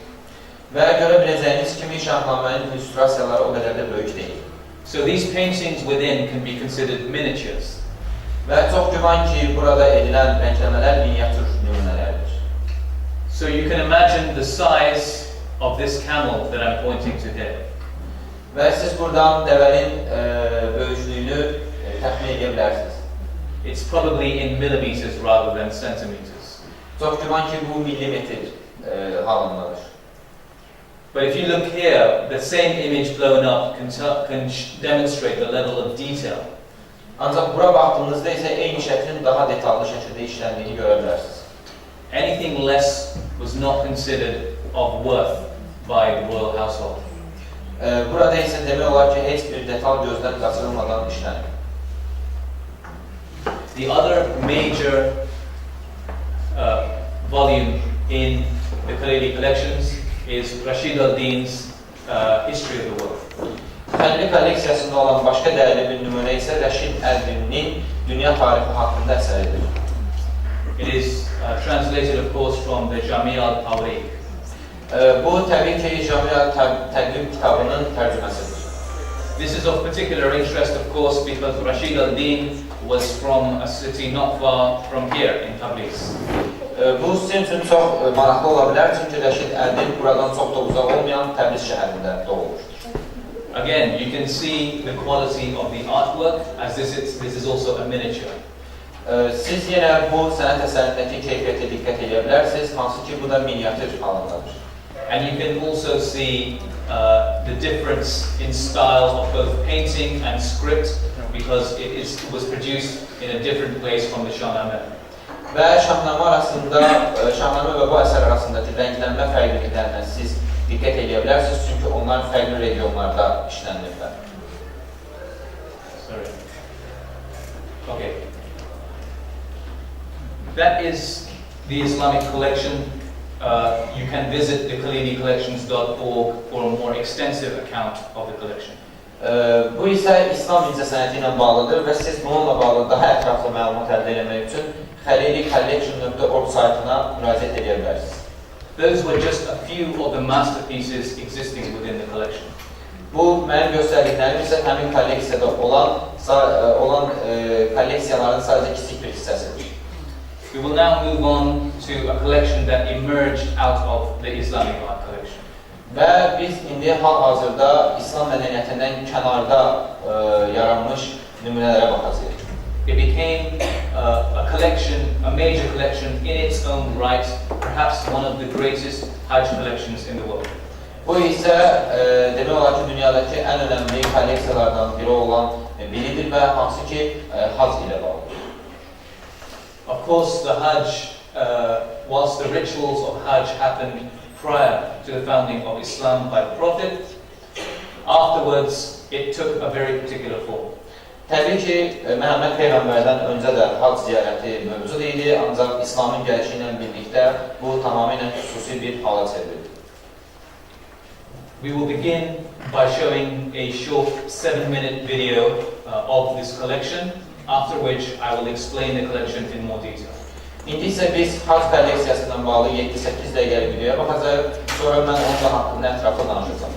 Və görə biləcəyiniz kimi Şahnamənin illüstrasiyaları o qədər də böyük deyil. So these paintings within can be considered miniatures. Və çox güman ki, burada edilən rəngləmələr miniatür nümunələrdir. So you can imagine the size of this camel that I'm pointing to here. Və siz buradan dəvənin böyüklüyünü təxmin edə bilərsiniz. It's probably in millimeters rather than centimeters. Çox güman ki, bu millimetr halındadır. But if you look here, the same image blown up can demonstrate the level of detail. Ancaq bura baxdığınızda isə eyni şəklin daha detallı şəkildə işləndiyini görə bilərsiniz. Anything less was not considered of worth by the royal household. Burada isə demək olar ki, heç bir detal gözdən qaçırılmadan işlənir. The other major volume in the Khalili collections is Rashid al-Din's History of the World. Xəlili kolleksiyasında olan başqa dəyərli bir nümunə isə Rashid al-Din'in Dünya tarixi haqqında əsəridir. It is translated, of course, from the Jami' al-Tawriq. Bu təbii ki, Jami' al-Tawriq kitabının tərcüməsidir. This is of particular interest, of course, because Rashid al-Din was from a city not far from here in Tabriz. Bu sizin üçün çox maraqlı ola bilər, çünki Rəşid Ədil buradan çox da uzaq olmayan Təbriz şəhərində doğulmuşdur. Again, you can see the quality of the artwork, as this is also a miniature. Siz yenə bu sənət əsərindəki keyfiyyətə diqqət edə bilərsiniz, hansı ki bu da miniatür halındadır. And you can also see the difference in style of both painting and script, because it was produced in a different place from the Shahnamə. Və Şahnamə və bu əsər arasındakı rənglənmə fərqliliklərinə siz diqqət edə bilərsiniz, çünki onlar fərqli regionlarda işlənirlər. Sorry. Okay. That is the Islamic collection. You can visit the KhaliliCollections.org for a more extensive account of the collection. Bu isə İslam incəsənəti ilə bağlıdır və siz bununla bağlı daha ətraflı məlumat əldə etmək üçün Xəlili Collection.org saytına müraciət edə bilərsiniz. Those were just a few of the masterpieces existing within the collection. Bu mənim göstərdiklərim isə həmin kolleksiyada olan kolleksiyaların sadəcə kiçik bir hissəsidir. We will now move on to a collection that emerged out of the Islamic art collection. Və biz indi hal-hazırda İslam mədəniyyətindən kənarda yaranmış nümunələrə baxacağıq. It became a collection, a major collection in its own right, perhaps one of the greatest Hajj collections in the world. Bu isə demək olar ki, dünyadakı ən önəmli kolleksiyalardan biri olan biridir və hansı ki, Hac ilə bağlıdır. Of course, the Hajj, whilst the rituals of Hajj happened prior to the founding of Islam by the Prophet, afterwards it took a very particular form. Təbii ki, Məhəmməd Peyğəmbərdən öncə də Hac ziyarəti mövcud idi, ancaq İslamın gəlişi ilə birlikdə bu tamamilə xüsusi bir hala çevrildi. We will begin by showing a short 7-minute video of this collection, after which I will explain the collection in more detail. İndi isə biz Hac kolleksiyasından bağlı 7-8 dəqiqəlik videoya baxacağıq, sonra mən onun haqqında ətraflı danışacağım.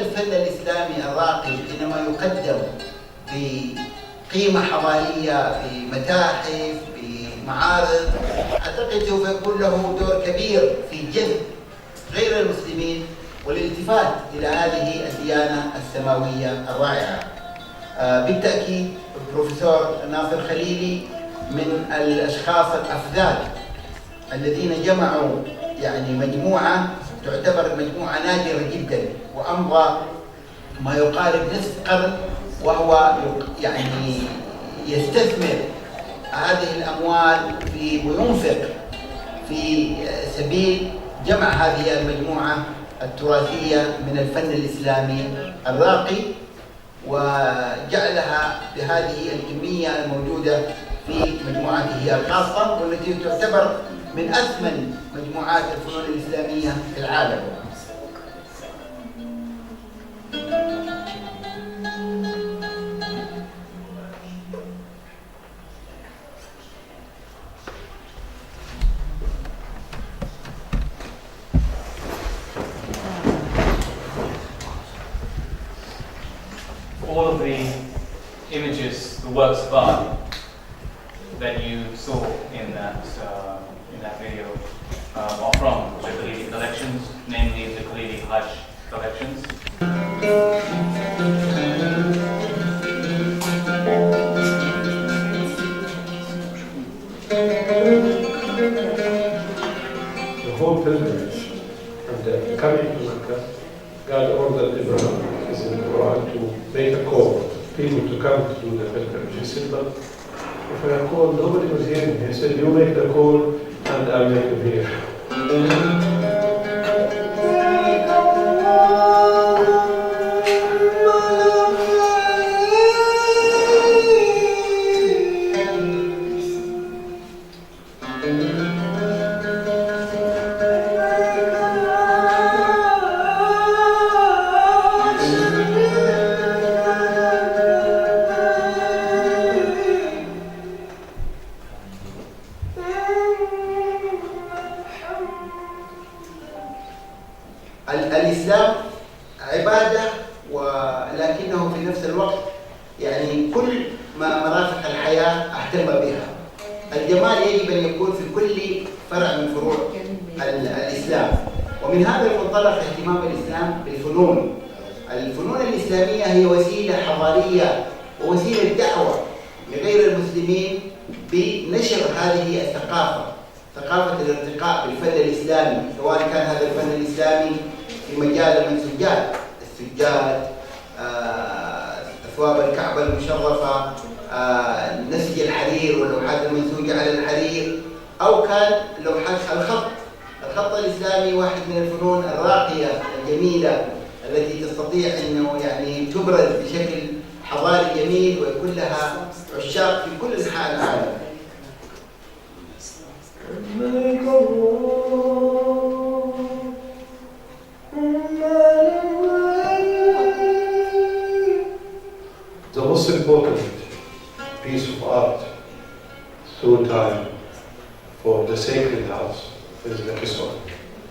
الفن الإسلامي الراقي إنما يقدم بقيمة حضارية، بمتاحف، بمعارض، أعتقد سوف يكون له دور كبير في جذب غير المسلمين والالتفات إلى هذه الديانة السماوية الرائعة. بالتأكيد البروفيسور ناصر خليلي من الأشخاص الأفذاذ الذين جمعوا يعني مجموعة تعتبر مجموعة نادرة جدا، وأمضى ما يقارب نصف قرن وهو يعني يستثمر هذه الأموال وينفق في سبيل جمع هذه المجموعة التراثية من الفن الإسلامي الراقي وجعلها بهذه الكمية الموجودة في مجموعته الخاصة، والتي تعتبر من أثمن مجموعات الفنون الإسلامية في العالم. All of the images, the works of art that you saw in that video are from the Khalili collections, namely the Khalili Hajj collections. The whole pilgrimage and coming to Mecca, God ordered Abraham, as in the Quran, to make a call, people to come to do the pilgrimage. He said, but if I call, nobody was hearing me. He said, you make the call and I'll make them hear. عبادة، ولكنه في نفس الوقت يعني كل مرافق الحياة أهتم بها. الجمال يجب أن يكون في كل فرع من فروع الإسلام، ومن هذا المنطلق اهتمام الإسلام بالفنون. الفنون الإسلامية هي وسيلة حضارية ووسيلة دعوة لغير المسلمين بنشر هذه الثقافة، ثقافة الارتقاء بالفن الإسلامي، سواء كان هذا الفن الإسلامي في مجال المنسوجات، السجاد، أثواب الكعبة المشرفة، نسج الحرير واللوحات المنسوجة على الحرير، أو كان لوحات الخط الإسلامي واحد من الفنون الراقية الجميلة التي تستطيع أنه يعني تبرز بشكل حضاري جميل ويكون لها عشاق في كل أنحاء العالم. The most important piece of art through time for the sacred house is the kiswa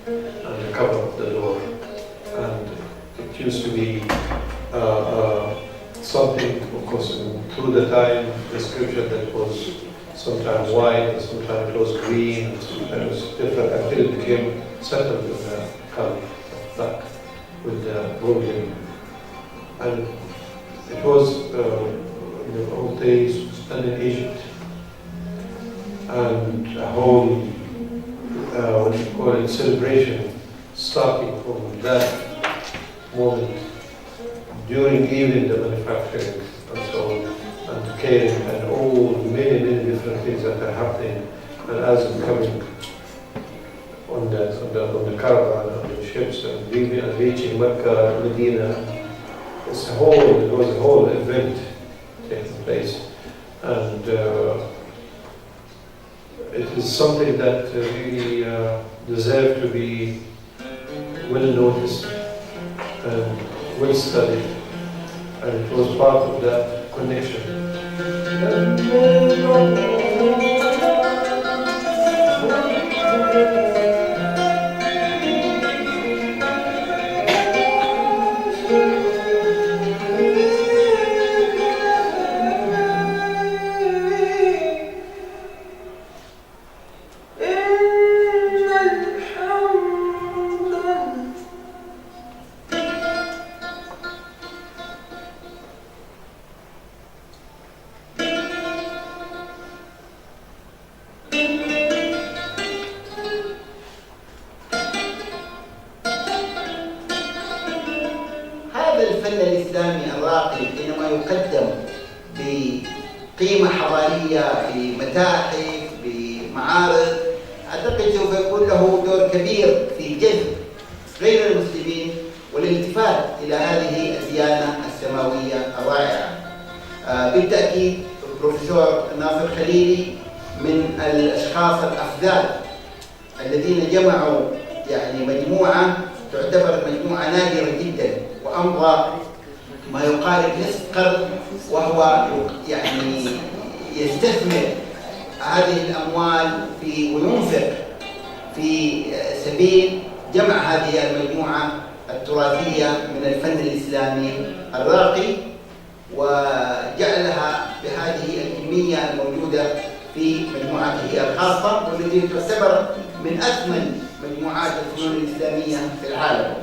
and the cover of the door, and it used to be something, of course, through the time description that was sometimes white, and sometimes it was green, and sometimes it was different until it became settled with the color of black with the golden. And it was in the old days done in Egypt, and a whole what you call it celebration starting from that moment during even the manufacturing and so on, and the caring and all many different things that are happening, and as it's coming on the caravan, on the ships, and leaving and reaching Mecca, Medina. It was a whole event taking place, and it is something that really deserves to be well noticed and well studied, and it was part of that connection. قيمة حضارية بمتاحف بمعارض، أعتقد سوف يكون له دور كبير في جذب غير المسلمين والالتفات إلى هذه الديانة السماوية الرائعة. بالتأكيد بروفيسور ناصر خليلي من الأشخاص الأفذاذ الذين جمعوا يعني مجموعة تعتبر مجموعة نادرة جدا، وأمضى ما يقارب نصف قرن وهو يعني يستثمر هذه الأموال وينفق في سبيل جمع هذه المجموعة التراثية من الفن الإسلامي الراقي وجعلها بهذه الكمية الموجودة في مجموعته الخاصة، والتي تعتبر من أثمن مجموعات الفنون الإسلامية في العالم.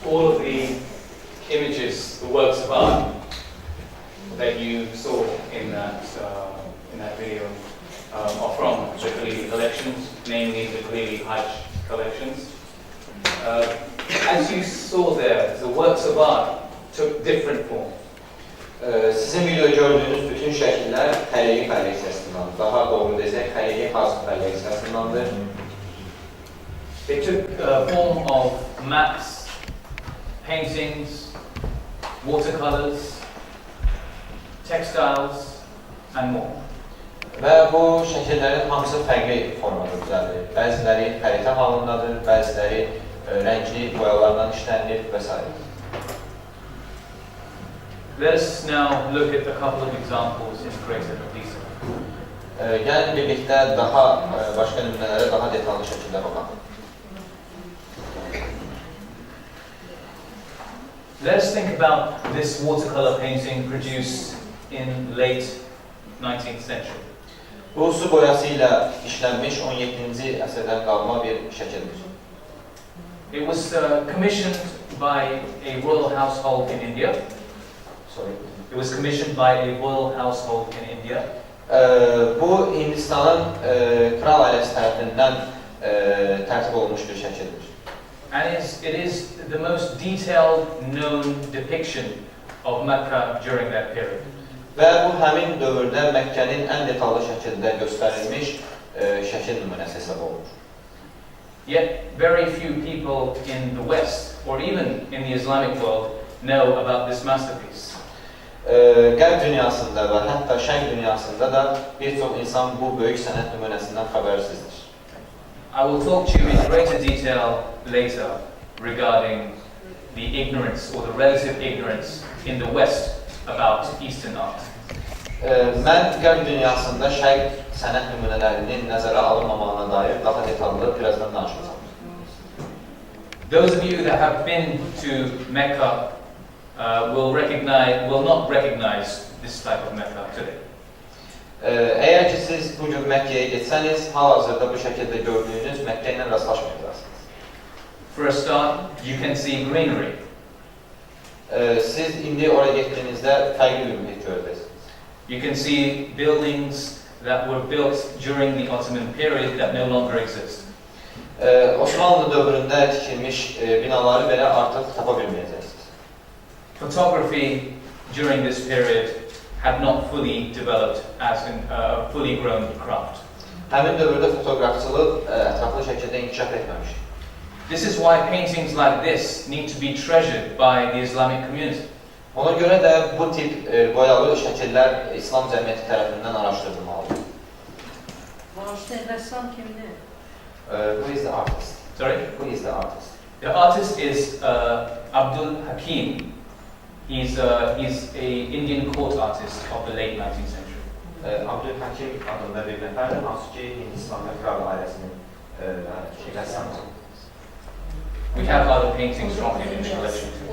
All of the images, the works of art that you saw in that video are from the Khalili collections, namely the Khalili collections. As you saw there, the works of art took different form. Sizin videoda gördüğünüz bütün şəkillər Xəlili kolleksiyasından, daha doğru desək Xəlili kolleksiyasındandır. They took form of maps, paintings, watercolors, textiles, and more. Və bu şəkillərin hamısı fərqli formada düzəldilir. Bəziləri xəritə halındadır, bəziləri rəngli boyalardan işlənilir və s. Let us now look at a couple of examples in greater detail. Gəlin birlikdə başqa nümunələrə daha detallı şəkildə baxaq. Let's think about this watercolor painting produced in late 19th century. Bu su boyası ilə işlənmiş 17-ci əsrdən qalma bir şəkildir. It was commissioned by a royal household in India. It was commissioned by a royal household in India. Bu Hindistanın kral ailəsi tərəfindən tərtib olunmuş bir şəkildir. And it is the most detailed known depiction of Mecca during that period. Və bu həmin dövrdə Məkkənin ən detallı şəkildə göstərilmiş şəkil nümunəsi hesab olunur. Yet very few people in the West or even in the Islamic world know about this masterpiece. Qərb dünyasında və hətta Şərq dünyasında da bir çox insan bu böyük sənət nümunəsindən xəbərsizdir. I will talk to you in greater detail later regarding the ignorance or the relative ignorance in the West about Eastern art. Mən qərb dünyasında Şərq sənət nümunələrinin nəzərə alınmamağına dair daha detallı birazdan danışacağam. Those of you that have been to Mecca will not recognize this type of Mecca today. Əgər ki siz bugün Məkkəyə getsəniz, hal-hazırda bu şəkildə gördüyünüz Məkkə ilə rastlaşmayacaqsınız. For a start, you can see greenery. Siz indi oraya getdiyinizdə fərqli bir mühit görəcəksiniz. You can see buildings that were built during the Ottoman period that no longer exist. Osmanlı dövründə tikilmiş binaları belə artıq tapa bilməyəcəksiniz. Photography during this period had not fully developed as a fully grown craft. Həmin dövrdə fotoqrafçılıq ətraflı şəkildə inkişaf etməmişdi. This is why paintings like this need to be treasured by the Islamic community. Ona görə də bu tip boyalı şəkillər İslam cəmiyyəti tərəfindən araşdırılmalıdır. Rəssam kimdir? Who is the artist? Sorry? Who is the artist? The artist is Abdul Hakim. He's an Indian court artist of the late 19th century. Abdul Hakim adında bir nəfərdir, hansı ki Hindistan kral ailəsinin rəssamıdır. We have other paintings from him in the collection too.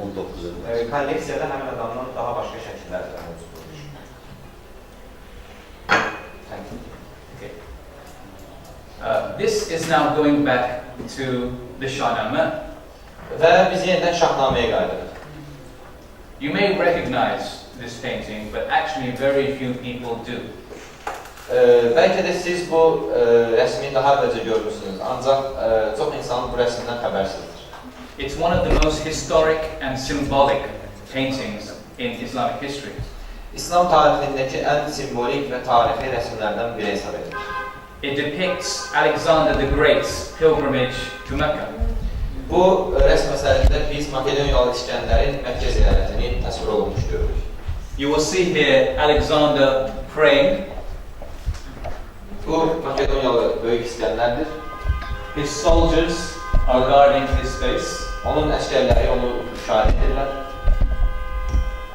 19-cu. Kolleksiyada həmin adamdan daha başqa şəkillər mövcuddur. Okay. This is now going back to the Shahnameh. Və biz yenidən Şahnaməyə qayıdırıq. You may recognize this painting, but actually very few people do. Bəlkə də siz bu rəsmi daha əvvəlcə görmüsünüz, ancaq çox insan bu rəsmdən xəbərsizdir. It's one of the most historic and symbolic paintings in Islamic history. İslam tarixindəki ən simvolik və tarixi rəsmlərdən biri hesab edilir. It depicts Alexander the Great's pilgrimage to Mecca. Bu rəsm əsərində biz Makedoniyalı İskəndərin Məkkə ziyarətini təsvir olunmuş görürük. You will see here Alexander praying. Bu Makedoniyalı Böyük İskəndərdir. His soldiers are guarding his face. Onun əskərləri onu müşahidə edirlər.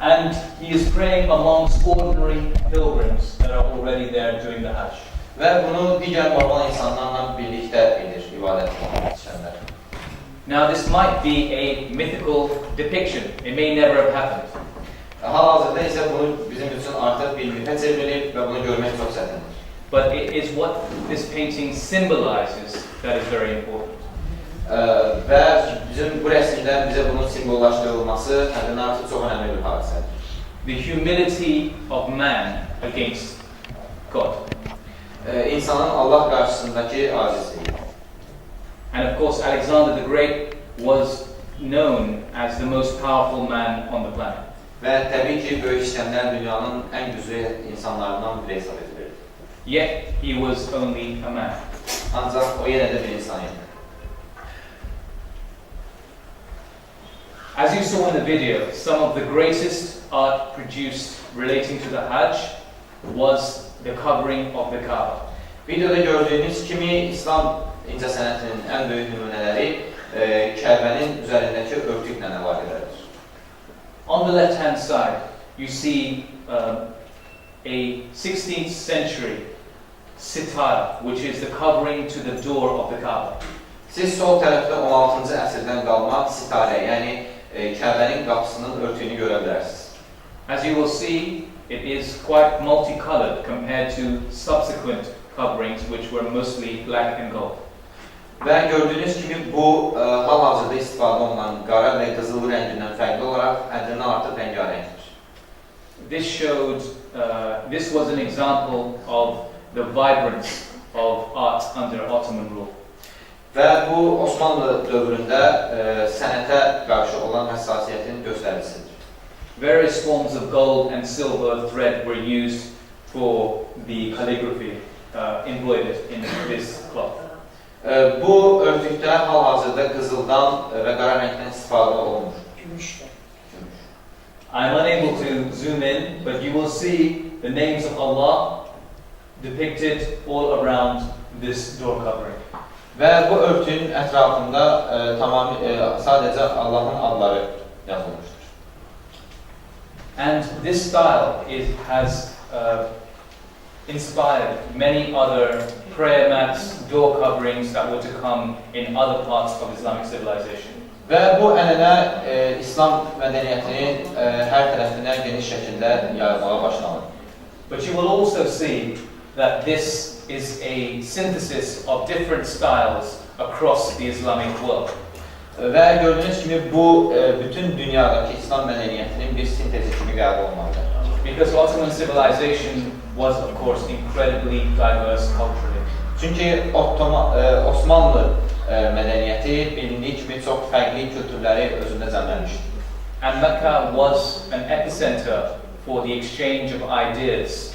And he is praying amongst ordinary pilgrims that are already there doing the Hajj. Və bunu digər normal insanlarla birlikdə edir, ibadət edənlər. Now this might be a mythical depiction. It may never have happened. Hal-hazırda isə bunu bizim üçün artıq bir mühitə çevrilib və bunu görmək çox çətindir. But it is what this painting symbolizes that is very important. Və bizim bu rəsmdə bizə bunun simvollaşdırılması həddindən artıq çox önəmli bir hadisədir. The humility of man against God. İnsanın Allah qarşısındakı acizliyi. And of course Alexander the Great was known as the most powerful man on the planet. Və təbii ki, Böyük İskəndər dünyanın ən güclü insanlarından biri hesab edilir. Yet he was only a man. Ancaq o yenə də bir insan idi. As you saw in the video, some of the greatest art produced relating to the Hajj was the covering of the Kaaba. Videoda gördüyünüz kimi İslam incəsənətinin ən böyük nümunələri Kəbənin üzərindəki örtüklə əlaqədədir. On the left-hand side, you see a 16th century sitar, which is the covering to the door of the Kaaba. Siz sol tərəfdə 16-cı əsrdən qalma sitarə, yəni Kəbənin qapısının örtüyünü görə bilərsiniz. As you will see, it is quite multicolored compared to subsequent coverings, which were mostly black and gold. Və gördüyünüz kimi bu hal-hazırda istifadə olunan qara və qızıl rəngindən fərqli olaraq həddindən artıq rəngarəngdir. This was an example of the vibrance of art under Ottoman rule. Və bu Osmanlı dövründə sənətə qarşı olan həssasiyyətin göstəricisidir. Various forms of gold and silver thread were used for the calligraphy embroidered in this cloth. Bu örtükdə hal-hazırda qızıldan və qara rəngdən istifadə olunur. I'm unable to zoom in, but you will see the names of Allah depicted all around this door covering. Və bu örtünün ətrafında sadəcə Allahın adları yazılmışdır. And this style has inspired many other prayer mats, door coverings that were to come in other parts of Islamic civilization. Və bu ənənə İslam mədəniyyətinin hər tərəfinə geniş şəkildə yayılmağa başlanır. But you will also see that this is a synthesis of different styles across the Islamic world. Və gördüyünüz kimi bu bütün dünyadakı İslam mədəniyyətinin bir sintezi kimi qəbul olunmalıdır. Because Ottoman civilization was, of course, incredibly diverse culturally. Çünki Osmanlı mədəniyyəti bilindiyi kimi çox fərqli kültürləri özündə cəmləmişdir. And Mecca was an epicenter for the exchange of ideas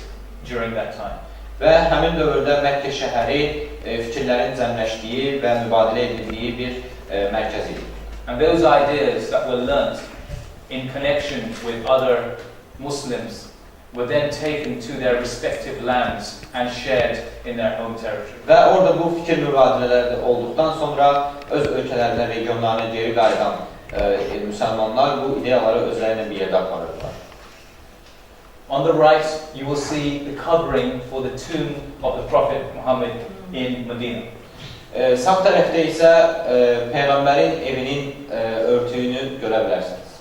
during that time. Və həmin dövrdə Məkkə şəhəri fikirlərin cəmləşdiyi və mübadilə edildiyi bir mərkəz idi. And those ideas that were learnt in connection with other Muslims were then taken to their respective lands and shared in their home territory. Və orada bu fikir mübadilələri olduqdan sonra öz ölkələrinə, regionlarına geri qayıdan müsəlmanlar bu ideyaları özlərinə bir yerdə aparırdılar. On the right, you will see the covering for the tomb of the Prophet Muhammad in Medina. Sağ tərəfdə isə Peyğəmbərin evinin örtüyünü görə bilərsiniz.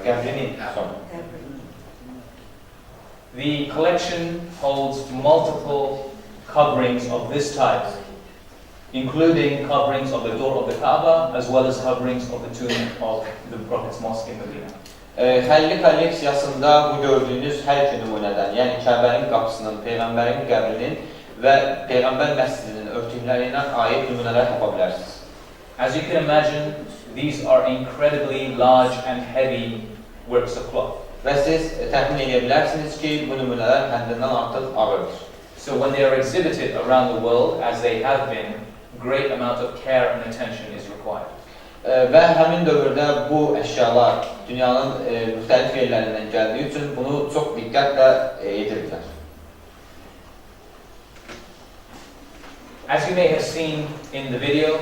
Qəbrinin. The collection holds multiple coverings of this type, including coverings of the door of the Kaaba, as well as coverings of the tomb of the Prophet's mosque in Medina. Xəlili kolleksiyasında bu gördüyünüz hər iki nümunədən, yəni Kəbənin qapısının, Peyğəmbərin qəbrinin və Peyğəmbər məscidinin örtükləri ilə aid nümunələr tapa bilərsiniz. As you can imagine, these are incredibly large and heavy works of cloth. Və siz təxmin edə bilərsiniz ki, bu nümunələr həddindən artıq ağırdır. So when they are exhibited around the world, as they have been, great amount of care and attention is required. Və həmin dövrdə bu əşyalar dünyanın müxtəlif yerlərindən gəldiyi üçün bunu çox diqqətlə edirdilər. As you may have seen in the video,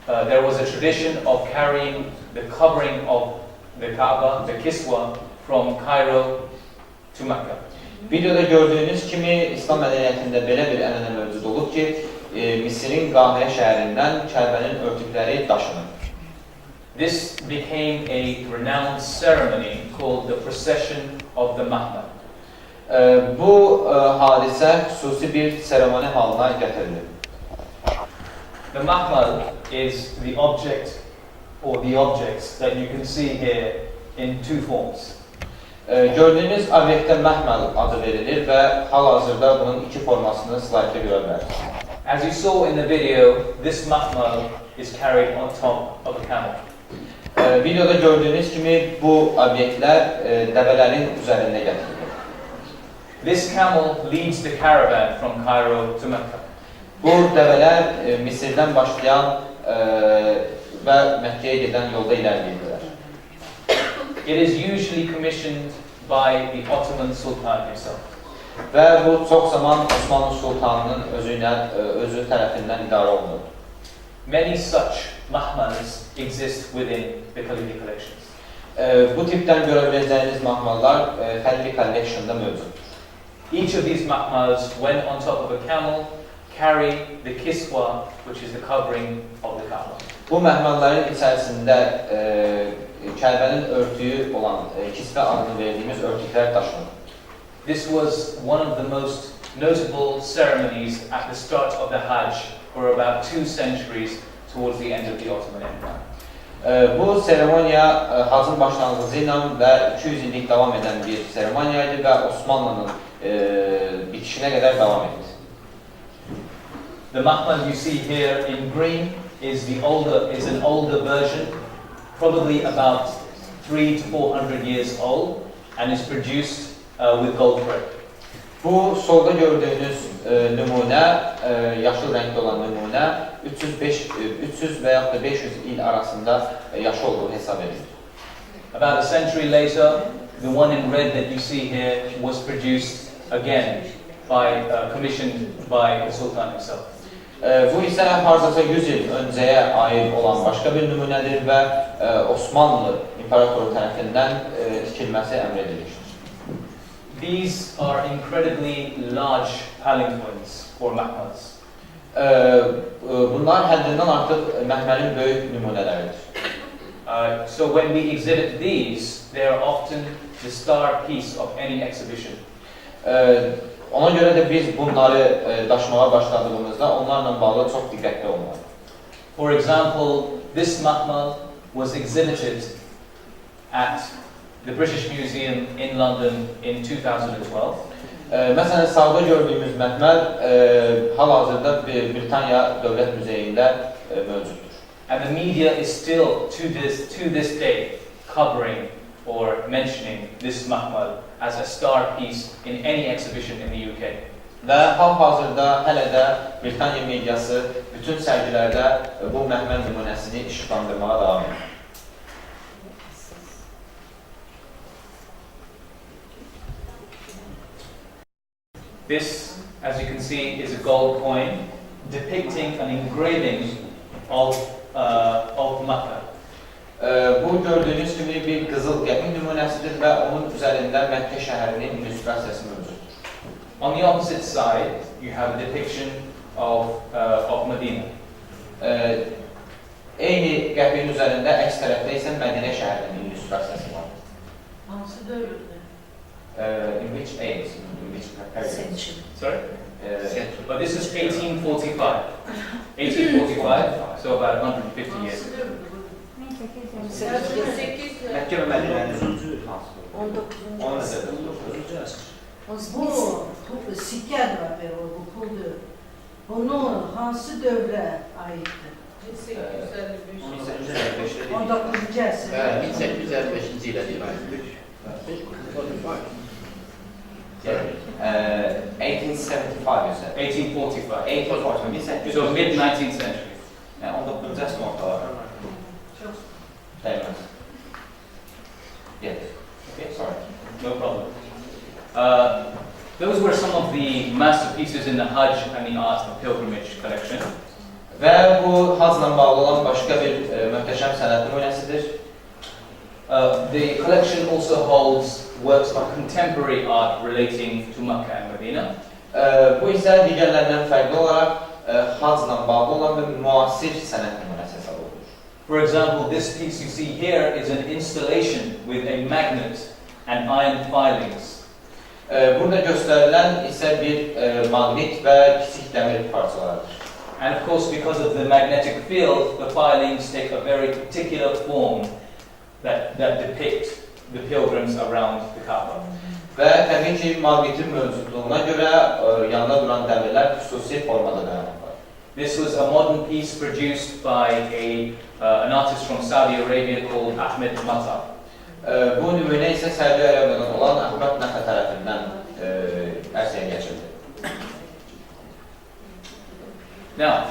there was a tradition of carrying the covering of the Kaaba, the Kiswa, from Cairo to Mecca. Videoda gördüyünüz kimi İslam mədəniyyətində belə bir ənənə mövcud olub ki, Misirin Qahirə şəhərindən Kəbənin örtükləri daşınır. This became a renowned ceremony called the Procession of the Mahmad. Bu hadisə xüsusi bir seremoni halına gətirilir. The Mahmad is the object or the objects that you can see here in two forms. Gördüyünüz obyektə Məhməl adı verilir və hal-hazırda bunun iki formasını slaytda görə bilərsiniz. As you saw in the video, this mahmal is carried on top of a camel. Videoda gördüyünüz kimi bu obyektlər dəvələrin üzərində gətirilir. This camel leads the caravan from Cairo to Mecca. Bu dəvələr Misirdən başlayan və Məkkəyə gedən yolda ilərləyirlər. It is usually commissioned by the Ottoman Sultan himself. Və bu çox zaman Osmanlı Sultanının özü tərəfindən idarə olunur. Many such mahmals exist within the Khalili collections. Bu tipdən görə biləcəyiniz mahmallar Xəlili Collection'da mövcuddur. Each of these mahmals, when on top of a camel, carry the kiswa, which is the covering of the Kaaba. Bu məhmalların içərisində Kəbənin örtüyü olan kisvə adını verdiyimiz örtüklər daşınır. This was one of the most notable ceremonies at the start of the Hajj for about 2 centuries towards the end of the Ottoman Empire. Bu seremoniya hacın başlanğıcı ilə və 200 illik davam edən bir seremoniya idi və Osmanlının bitişinə qədər davam etdi. The mahmal you see here in green is an older version, probably about 300 to 400 years old, and is produced with gold thread. Bu solda gördüyünüz nümunə, yaşıl rəngdə olan nümunə 300 və yaxud da 500 il arasında yaşı olduğu hesab edilir. About a century later, the one in red that you see here was produced again commissioned by the Sultan himself. Bu isə hardasa 100 il öncəyə aid olan başqa bir nümunədir və Osmanlı İmparatoru tərəfindən tikilməsi əmr edilmişdir. These are incredibly large palanquins or mahmals. Bunlar həddindən artıq məhməlin böyük nümunələridir. So when we exhibit these, they are often the star piece of any exhibition. Ona görə də biz bunları daşımağa başladığımızda onlarla bağlı çox diqqətli olmalıyıq. For example, this mahmal was exhibited at the British Museum in London in 2012. Məsələn, sağda gördüyümüz məhməl hal-hazırda Britaniya Dövlət Muzeyində mövcuddur. And the media is still to this day covering or mentioning this mahmal as a star piece in any exhibition in the UK. Və hal-hazırda hələ də Britaniya mediası bütün sərgilərdə bu məhməl nümunəsini işıqlandırmağa davam edir. This, as you can see, is a gold coin depicting an engraving of Makkah. Bu gördüyünüz kimi bir qızıl qəpik nümunəsidir və onun üzərində Məkkə şəhərinin illüstrasiyası mövcuddur. On the opposite side, you have a depiction of Medina. Eyni qəpiyin üzərində əks tərəfdə isə Mədinə şəhərinin illüstrasiyası var. Hansı dövrdə? In which age? In which Century. Sorry? But this is 1845. 1845, so about 150 years. Məkkə və Mədinənin 19-cu əsr. Bu sikkədir var belə, bu puldur. Bunu hansı dövrə aiddir? 19-cu əsr. 1855-ci ilə deyil. 1875 you said? 1845. 1845. So mid-19th century. 19-cu əsrin ortaları. Dəyməz. Yes. Okay, sorry. No problem. Those were some of the masterpieces in the Hajj and the Art and Pilgrimage collection. Və bu hacla bağlı olan başqa bir möhtəşəm sənət nümunəsidir. The collection also holds works of contemporary art relating to Makkah and Medina. Bu isə digərlərindən fərqli olaraq hacla bağlı olan bir müasir sənət nümunəsi hesab olunur. For example, this piece you see here is an installation with a magnet and iron filings. Burada göstərilən isə bir maqnit və kiçik dəmir parçalarıdır. And of course, because of the magnetic field, the filings take a very particular form that depict the pilgrims around the Kaaba. Və təbii ki, maqnitin mövcudluğuna görə yanında duran dəmirlər xüsusi formada dayanırlar. This was a modern piece produced by an artist from Saudi Arabia called Ahmed. Bu nümunə isə Səudi Ərəbiyadan olan Ahmed tərəfindən ərsəyə keçirildi. Now,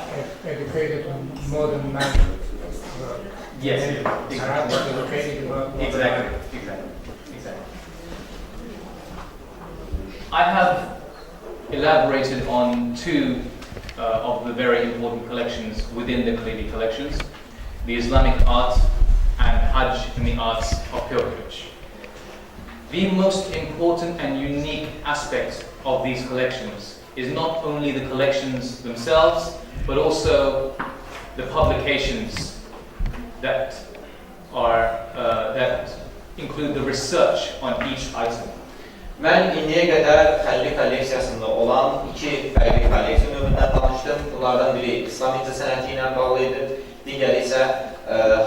educated on modern man. yes, Exactly. exactly. I have elaborated on two of the very important collections within the Khalili collections, the Islamic art and Hajj in the arts of pilgrimage. The most important and unique aspect of these collections is not only the collections themselves, but also the publications that include the research on each item. Mən indiyə qədər Xəlili kolleksiyasında olan iki fərqli kolleksiya növündən danışdım. Bunlardan biri İslam incə sənəti ilə bağlı idi, digəri isə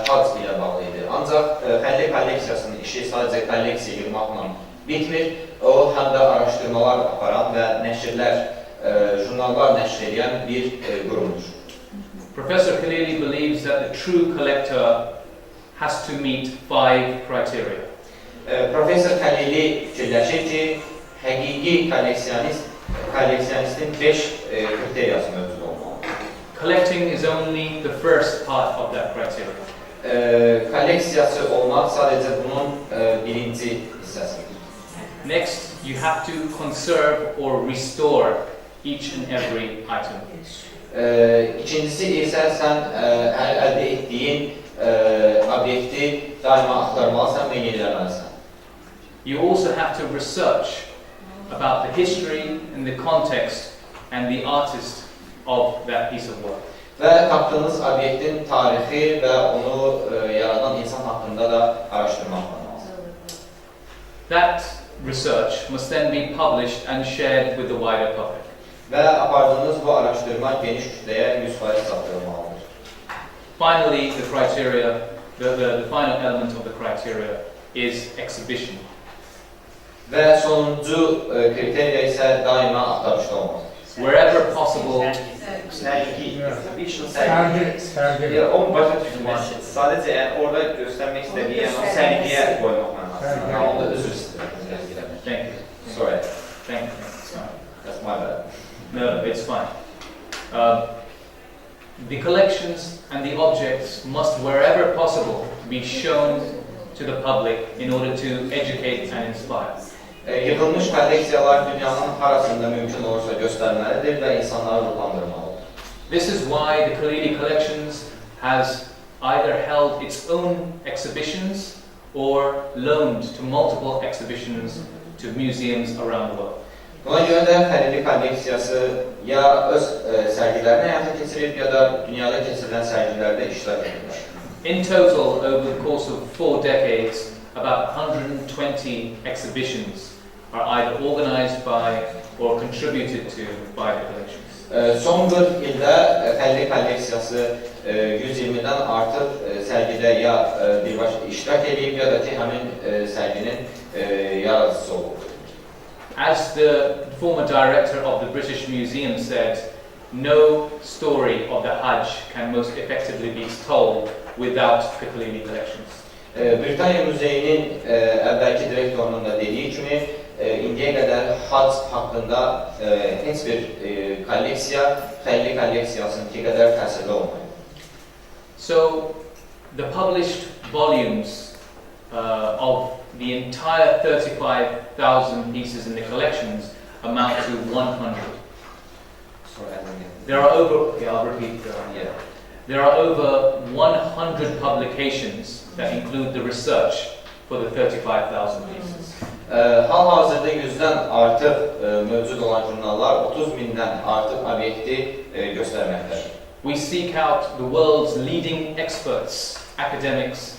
hac ilə bağlı idi. Ancaq Xəlili kolleksiyasının işi sadəcə kolleksiya yığmaqla bitmir. O, həm də araşdırmalar aparan və nəşrlər, jurnallar nəşr edən bir qurumdur. Professor Khalili believes that the true collector has to meet 5 criteria. Professor Xəlili fikirləşir ki, həqiqi kolleksiyonistin 5 kriteriyası mövcud olmalıdır. Collecting is only the first part of that criteria. Kolleksiyası olmaq sadəcə bunun birinci hissəsidir. Next, you have to conserve or restore each and every item. İkincisi isə sən əldə etdiyin obyekti daima axtarmalısan və yeniləməlisən. You also have to research about the history and the context and the artist of that piece of work. Və tapdığınız obyektin tarixi və onu yaradan insan haqqında da araşdırmaq lazımdır. That research must then be published and shared with the wider public. Və apardığınız bu araşdırma geniş kütləyə 100% çatdırılmalıdır. Finally, the final element of the criteria is exhibition. Və sonuncu kriteriya isə daima axtarışda olmalıdır. Wherever possible, Onu başa düşürmək. Sadəcə yəni orada göstərmək istədiyi yəni o sərgiyə qoymaq mənasında. Onda üzr istəyirəm. thank you. Sorry. Thank you. That's my bad. No, it's fine. The collections and the objects must, wherever possible, be shown to the public in order to educate and inspire. Yığılmış kolleksiyalar dünyanın harasında mümkün olursa göstərməlidir və insanları ruhlandırmalıdır. This is why the Khalili Collections has either held its own exhibitions or loaned to multiple exhibitions to museums around the world. Buna görə də Xəlili kolleksiyası ya öz sərgilərini həyata keçirib, ya da dünyada keçirilən sərgilərdə iştirak edirlər. In total, over the course of 4 decades, about 120 exhibitions are either organized by or contributed to by the collections. Son 40 ildə Xəlili kolleksiyası 120-dən artıq sərgidə ya birbaşa iştirak edib, ya da ki, həmin sərginin yaradıcısı olub. As the former director of the British Museum said, no story of the Hajj can most effectively be told without the Khalili collections. Britaniya Muzeyinin əvvəlki direktorunun da dediyi kimi, indiyə qədər hac haqqında heç bir kolleksiya Xəlili kolleksiyasınınki qədər təsirli olmayıb. So, the published volumes of the entire 35,000 pieces in the collections amount to 100. There are over, I'll repeat, there are over 100 publications that include the research for the 35,000 pieces. Hal-hazırda 100-dən artıq mövcud olan jurnallar 30.000-dən artıq obyekti göstərməkdədir. We seek out the world's leading experts, academics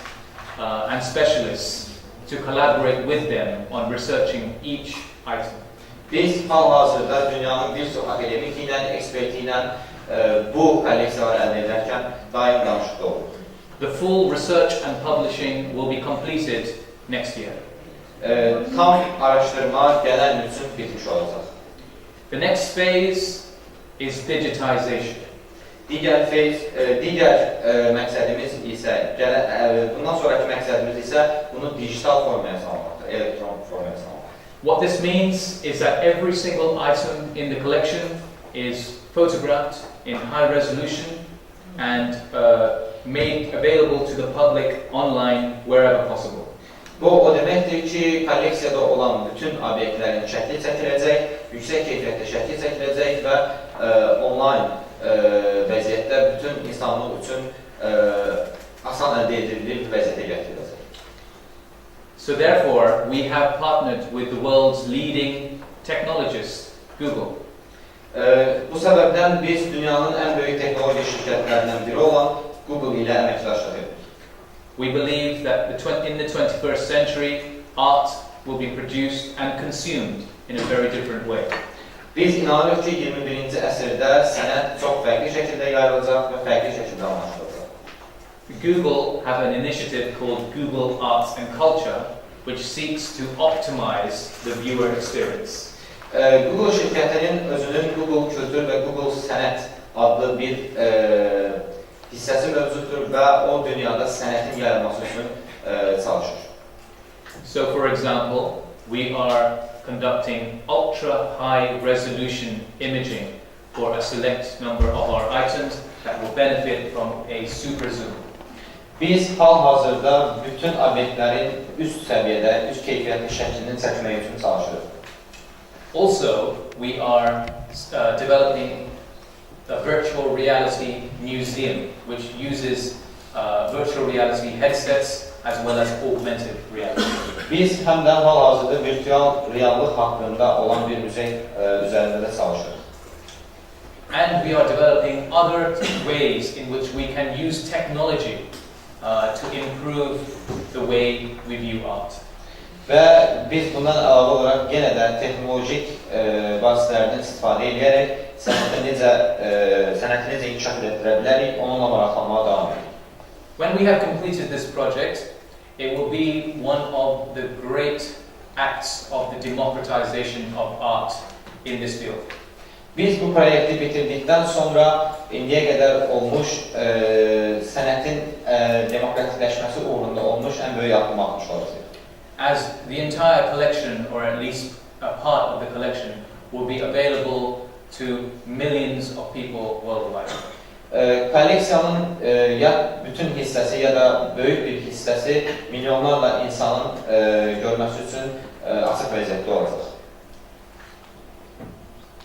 and specialists to collaborate with them on researching each item. Biz hal-hazırda dünyanın bir çox akademik ilə, eksperti ilə bu kolleksiyaları əldə edərkən daim danışıqda olur. The full research and publishing will be completed next year. Tam araşdırma gələn il üçün bitmiş olacaq. The next phase is digitization. Digər məqsədimiz isə, bundan sonraki məqsədimiz isə bunu digital formaya salmaqdır, elektronik formaya salmaqdır. What this means is that every single item in the collection is photographed in high resolution and made available to the public online wherever possible. Bu, o deməkdir ki, kolleksiyada olan bütün obyektlərin şəkli çəkiləcək, yüksək keyfiyyətli şəkli çəkiləcək və onlayn vəziyyətdə bütün insanlıq üçün asan əldə edilir vəziyyətə gətiriləcək. So therefore, we have partnered with the world's leading technologist, Google. Bu səbəbdən biz dünyanın ən böyük texnologiya şirkətlərindən biri olan Google ilə əməkdaşlıq edirik. We believe that in the 21st century, art will be produced and consumed in a very different way. Biz inanırıq ki, 21-ci əsrdə sənət çox fərqli şəkildə yayılacaq və fərqli şəkildə anlaşılacaq. Google have an initiative called Google Arts and Culture, which seeks to optimize the viewer experience. Google şirkətinin özünün Google Kültür və Google Sənət adlı bir hissəsi mövcuddur və o dünyada sənətin yayılması üçün çalışır. So for example, we are conducting ultra high resolution imaging for a select number of our items that will benefit from a super zoom. Biz hal-hazırda bütün obyektlərin üst səviyyədə, üst keyfiyyətli şəklini çəkmək üçün çalışırıq. Also, we are developing a virtual reality museum which uses virtual reality headsets as well as augmented reality. Biz həm də hal-hazırda virtual reallıq haqqında olan bir müzey üzərində də çalışırıq. And we are developing other ways in which we can use technology to improve the way we view art. Və biz bundan əlavə olaraq yenə də texnologik vasitələrdən istifadə edərək sənəti necə inkişaf etdirə bilərik, onunla maraqlanmağa davam edirik. When we have completed this project, it will be one of the great acts of the democratization of art in this field. Biz bu proyekti bitirdikdən sonra indiyə qədər olmuş sənətin demokratikləşməsi uğrunda olmuş ən böyük addım atmış olacaq. As the entire collection, or at least a part of the collection, will be available to millions of people worldwide. Kolleksiyanın ya bütün hissəsi ya da böyük bir hissəsi milyonlarla insanın görməsi üçün açıq vəziyyətdə olacaq.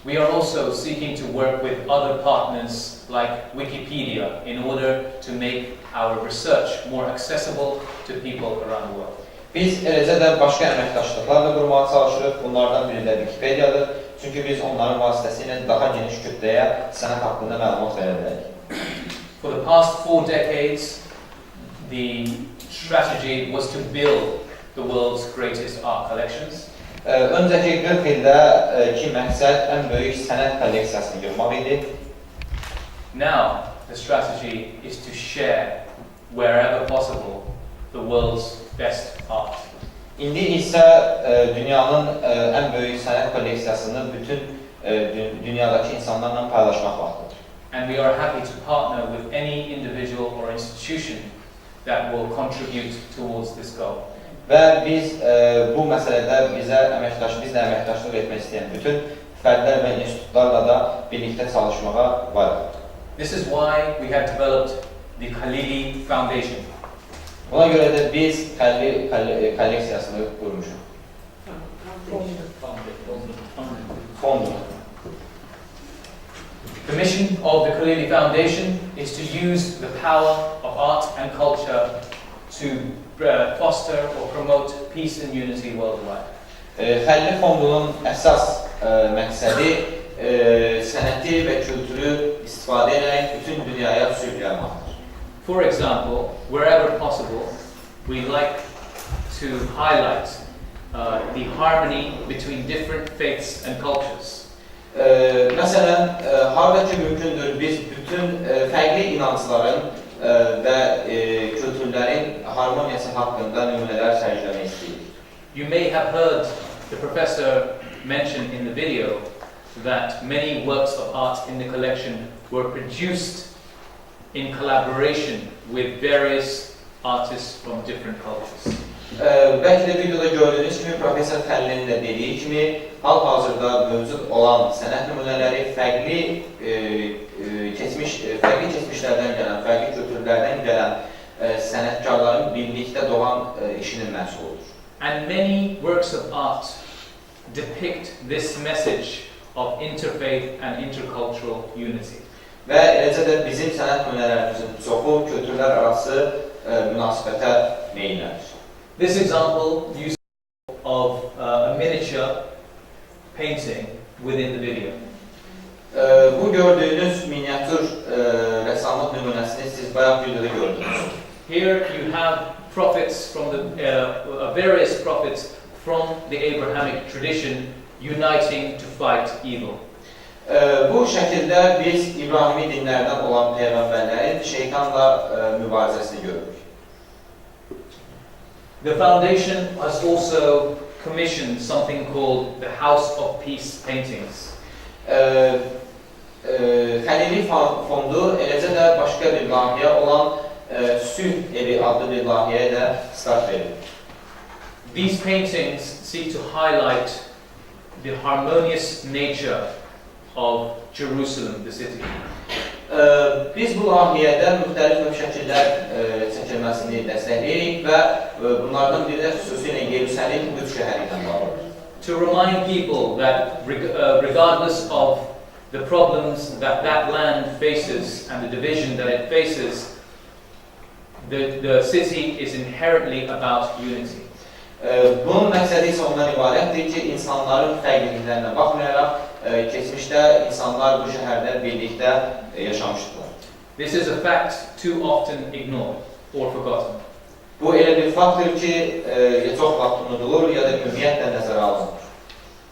We are also seeking to work with other partners like Wikipedia in order to make our research more accessible to people around the world. Biz eləcə də başqa əməkdaşlıqlarla qurmağa çalışırıq. Bunlardan biri də Wikipediadır. Çünki biz onların vasitəsilə daha geniş kütləyə sənət haqqında məlumat verə bilərik. For the past 4 decades, the strategy was to build the world's greatest art collections. Öncəki 40 ildəki məqsəd ən böyük sənət kolleksiyasını yığmaq idi. Now, the strategy is to share wherever possible the world's best art. İndi isə dünyanın ən böyük sənət kolleksiyasını bütün dünyadakı insanlarla paylaşmaq vaxtıdır. And we are happy to partner with any individual or institution that will contribute towards this goal. Və biz bu məsələdə bizlə əməkdaşlıq etmək istəyən bütün fərdlər və institutlarla da birlikdə çalışmağa varıq. This is why we have developed the Khalili Foundation. Buna görə də biz Xəlili kolleksiyasını qurmuşuq. Fondu. The mission of the Khalili Foundation is to use the power of art and culture to foster or promote peace and unity worldwide. Xəlili fondunun əsas məqsədi sənəti və kültürü istifadə edərək bütün dünyaya sürüklənməkdir. For example, wherever possible, we like to highlight the harmony between different faiths and cultures. Məsələn, harda ki mümkündür, biz bütün fərqli inancların və kültürlərin harmoniyası haqqında nümunələr sərgiləmək istəyirik. You may have heard the professor mention in the video that many works of art in the collection were produced in collaboration with various artists from different cultures. Bəlkə də videoda gördüyünüz kimi, Profesör Xəlilinin də dediyi kimi, hal-hazırda mövcud olan sənət nümunələri fərqli keçmişlərdən gələn, fərqli kültürlərdən gələn sənətkarların birlikdə doğan iş işinin məhsuludur. And many works of art depict this message of interfaith and intercultural unity. Və eləcə də bizim sənət nümunələrimizin çoxu kültürlər arası münasibətə meyillədir. This example uses of a miniature painting within the video. Bu gördüyünüz miniatür rəssamlıq nümunəsini siz bayaq videoda gördünüz. Here you have prophets from the various prophets from the Abrahamic tradition uniting to fight evil. Bu şəkildə biz İbrahimi dinlərdən olan peyğəmbərlərin şeytanla mübarizəsini görürük. The foundation has also commissioned something called the House of Peace paintings. Xəlili fondu eləcə də başqa bir layihə olan Sülh evi adlı bir layihəyə də start verir. These paintings seek to highlight the harmonious nature of Jerusalem, the city. Biz bu layihədə müxtəlif şəkillər çəkilməsini dəstəkləyirik və bunlardan biri də xüsusilə Yerusəlim Qüds şəhəri ilə bağlıdır. To remind people that regardless of the problems that that land faces and the division that it faces, the city is inherently about unity. Bunun məqsədi isə ondan ibarətdir ki, insanların fərqliliklərinə baxmayaraq, keçmişdə insanlar bu şəhərdə birlikdə yaşamışdılar. This is a fact too often ignored or forgotten. Bu elə bir faktdır ki, ya çox vaxt unudulur, ya da ümumiyyətlə nəzərə alınır.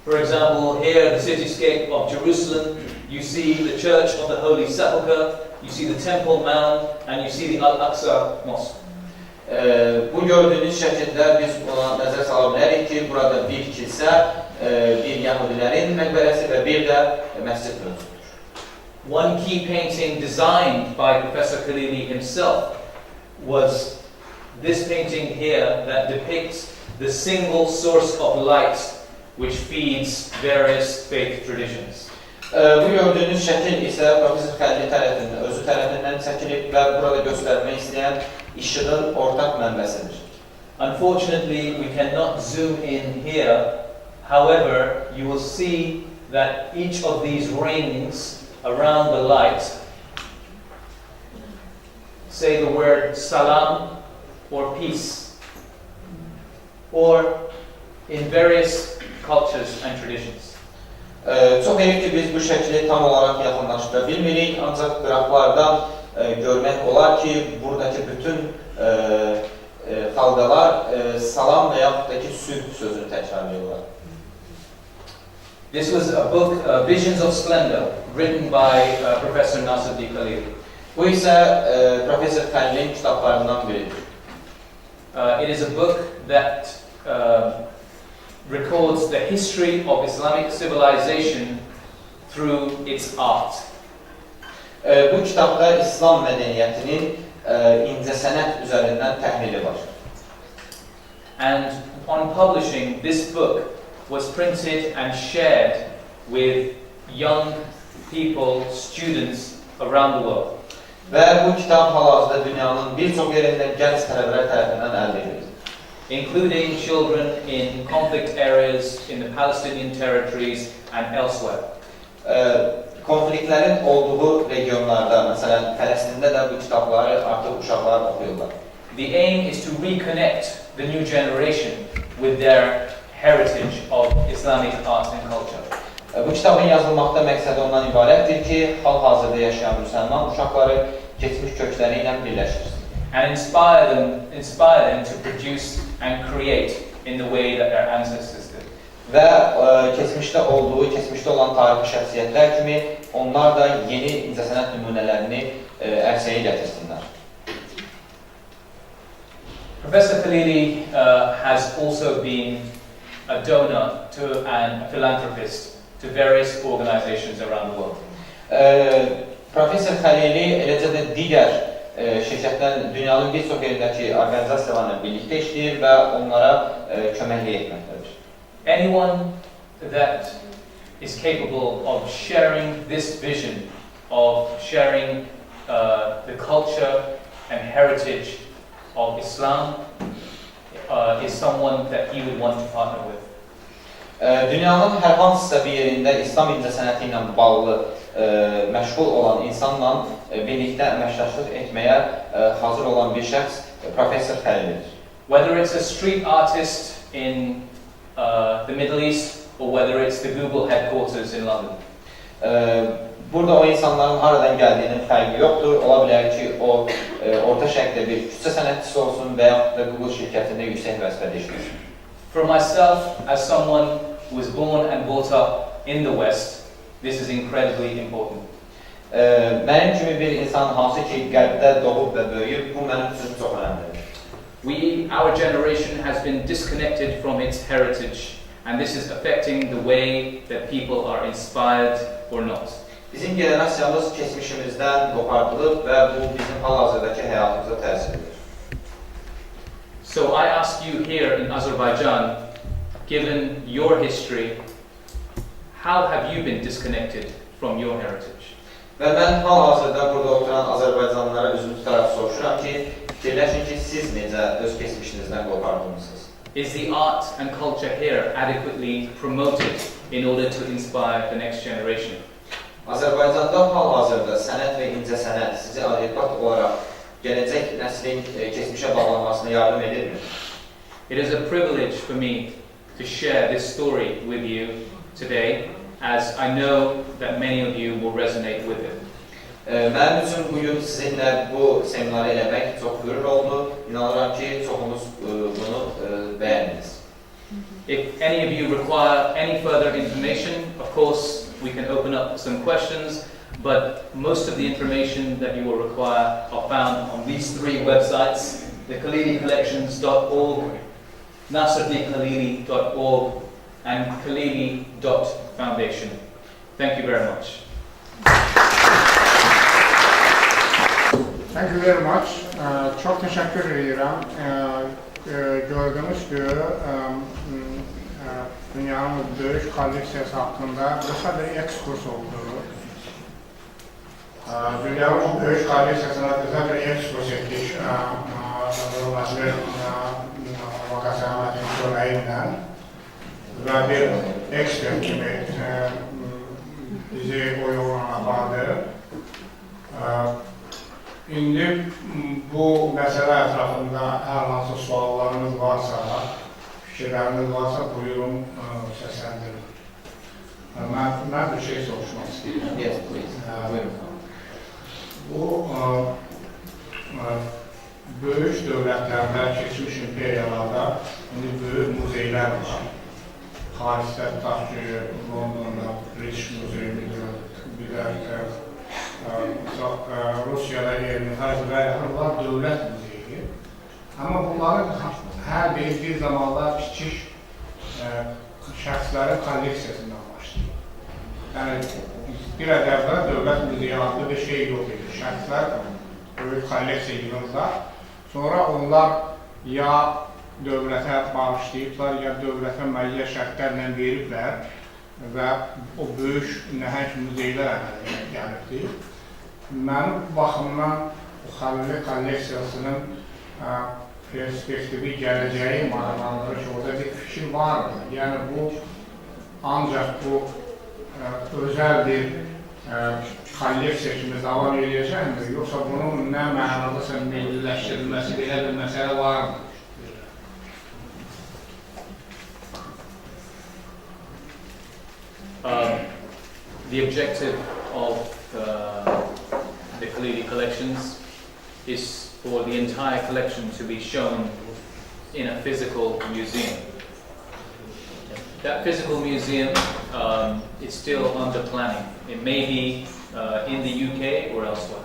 For example, here the cityscape of Jerusalem, you see the Church of the Holy Sepulchre, you see the Temple Mount, and you see the Al-Aqsa Mosque. Bu gördüyünüz şəkildə biz buna nəzər sala bilərik ki, burada bir kilsə, bir Yahudilərin məqbərəsi və bir də məscid mövcuddur. One key painting designed by Professor Khalili himself was this painting here that depicts the single source of light which feeds various faith traditions. Bu gördüyünüz şəkil isə Professor Xəlili tərəfindən, özü tərəfindən çəkilib və burada göstərmək istəyən işığın ortaq mənbəsidir. Unfortunately, we cannot zoom in here. However, you will see that each of these rings around the light say the word salam or peace, or in various cultures and traditions. Çox heyif ki, biz bu şəkli tam olaraq yaxınlaşdıra bilmirik, ancaq qraflardan görmək olar ki, buradakı bütün xalqalar salam və yaxud da ki, sülh sözünü təkrarlayırlar. This was a book, Visions of Splendor, written by Professor Nasir Khalili. Bu isə Professor Xəlilin kitablarından biridir. It is a book that records the history of Islamic civilization through its art. Bu kitabda İslam mədəniyyətinin incəsənət üzərindən təhlili var. And on publishing, this book was printed and shared with young people, students around the world. Və bu kitab hal-hazırda dünyanın bir çox yerində gənc tələbələr tərəfindən əldə edilir. Including children in conflict areas in the Palestinian territories and elsewhere. Konfliktlərin olduğu regionlarda, məsələn, Fələstində də bu kitabları artıq uşaqlar oxuyurlar. The aim is to reconnect the new generation with their heritage of Islamic art and culture. Bu kitabın yazılmaqda məqsədi ondan ibarətdir ki, hal-hazırda yaşayan müsəlman uşaqları keçmiş kökləri ilə birləşdirsin. And inspire them to produce and create in the way that their ancestors did. Və keçmişdə olan tarixi şəxsiyyətlər kimi onlar da yeni incəsənət nümunələrini ərsəyə gətirsinlər. Professor Khalili has also been a donor to and a philanthropist to various organizations around the world. Professor Xəlili eləcə də digər şirkətlərin dünyanın bir çox yerindəki orqanizasiyalarla birlikdə işləyir və onlara köməklik etməkdədir. Anyone that is capable of sharing this vision of sharing the culture and heritage of Islam is someone that he would want to partner with? Dünyanın hər hansısa bir yerində İslam incəsənəti ilə bağlı məşğul olan insanla birlikdə əməkdaşlıq etməyə hazır olan bir şəxs Professor Xəlilidir. Whether it's a street artist in the Middle East or whether it's the Google headquarters in London. Burada o insanların haradan gəldiyinin fərqi yoxdur. Ola bilər ki, o orta şərqdə bir küçə sənətçisi olsun və yaxud da Google şirkətində yüksək vəzifədə işləsin. For myself, as someone who was born and brought up in the West, this is incredibly important. Mənim kimi bir insan hansı ki, qərbdə doğub və böyüyüb, bu mənim üçün çox önəmlidir. Our generation has been disconnected from its heritage, and this is affecting the way that people are inspired or not. Bizim generasiyamız keçmişimizdən qopardılıb və bu bizim hal-hazırdakı həyatımıza təsir edir. So I ask you here in Azerbaijan, given your history, how have you been disconnected from your heritage? Və mən hal-hazırda burada oturan Azərbaycanlılara üzüm tutaraq soruşuram ki, fikirləşin ki, siz necə öz keçmişinizdən qopardılmışsınız? Is the art and culture here adequately promoted in order to inspire the next generation? Azərbaycanda hal-hazırda sənət və incəsənət sizi adekvat olaraq gələcək nəslin keçmişə bağlanmasına yardım edirmi? It is a privilege for me to share this story with you today, as I know that many of you will resonate with it. Mənim üçün bugün sizinlə bu seminarı eləmək çox qürur oldu. İnanıram ki, çoxunuz bunu bəyəndiniz. If any of you require any further information, of course, we can open up some questions, but most of the information that you will require are found on these three websites, the KhaliliCollections.org, nasrdkhalili.org, and Khalili.foundation. Thank you very much. Thank you very much. Çok teşekkür ederim. Gördüğünüz gibi dünyanın böyük kolleksiyası hakkında kısa bir ekskurs oldu. Dünyanın böyük kolleksiyasına kısa bir ekskurs ettik. Jurnalının Waqas Ahmed'in Ahmed'in ve bir ekspert gibi bizi o yoluna apardı. İndi bu məsələ ətrafında hər hansı suallarınız varsa, fikirləriniz varsa, buyurun, səsləndirin. Mən bir şey soruşmaq istəyirəm. Yes, please. Buyurun. Bu böyük dövlətlərdə, keçmiş imperiyalarda indi böyük muzeylər var. Parisdə, tutaq ki, Londonda British Museum-üdür, bir də Rusiyada yerini var dövlət muzeyi. Amma bunların hər biri bir zamanlar kiçik şəxslərin kolleksiyasından başlayır. Yəni, bir ədəbdə dövlət muzeyi adlı bir şey yox idi. Şəxslər böyük kolleksiya yığırlar. Sonra onlar ya dövlətə bağışlayıblar, ya dövlətə müəyyən şərtlərlə veriblər və o böyük nəhəng muzeylər əməliyyətə gəlibdir. Mənim baxımdan Xəlili kolleksiyasının perspektivi gələcəyi maraqlandırır ki, orada bir fikir vardır. Yəni bu ancaq bu özəl bir kolleksiya kimi davam edəcəkdir, yoxsa bunun nə mənadasə milliləşdirilməsi belə bir məsələ vardır. The objective of the Khalili collections is for the entire collection to be shown in a physical museum. That physical museum is still under planning. It may be in the UK or elsewhere.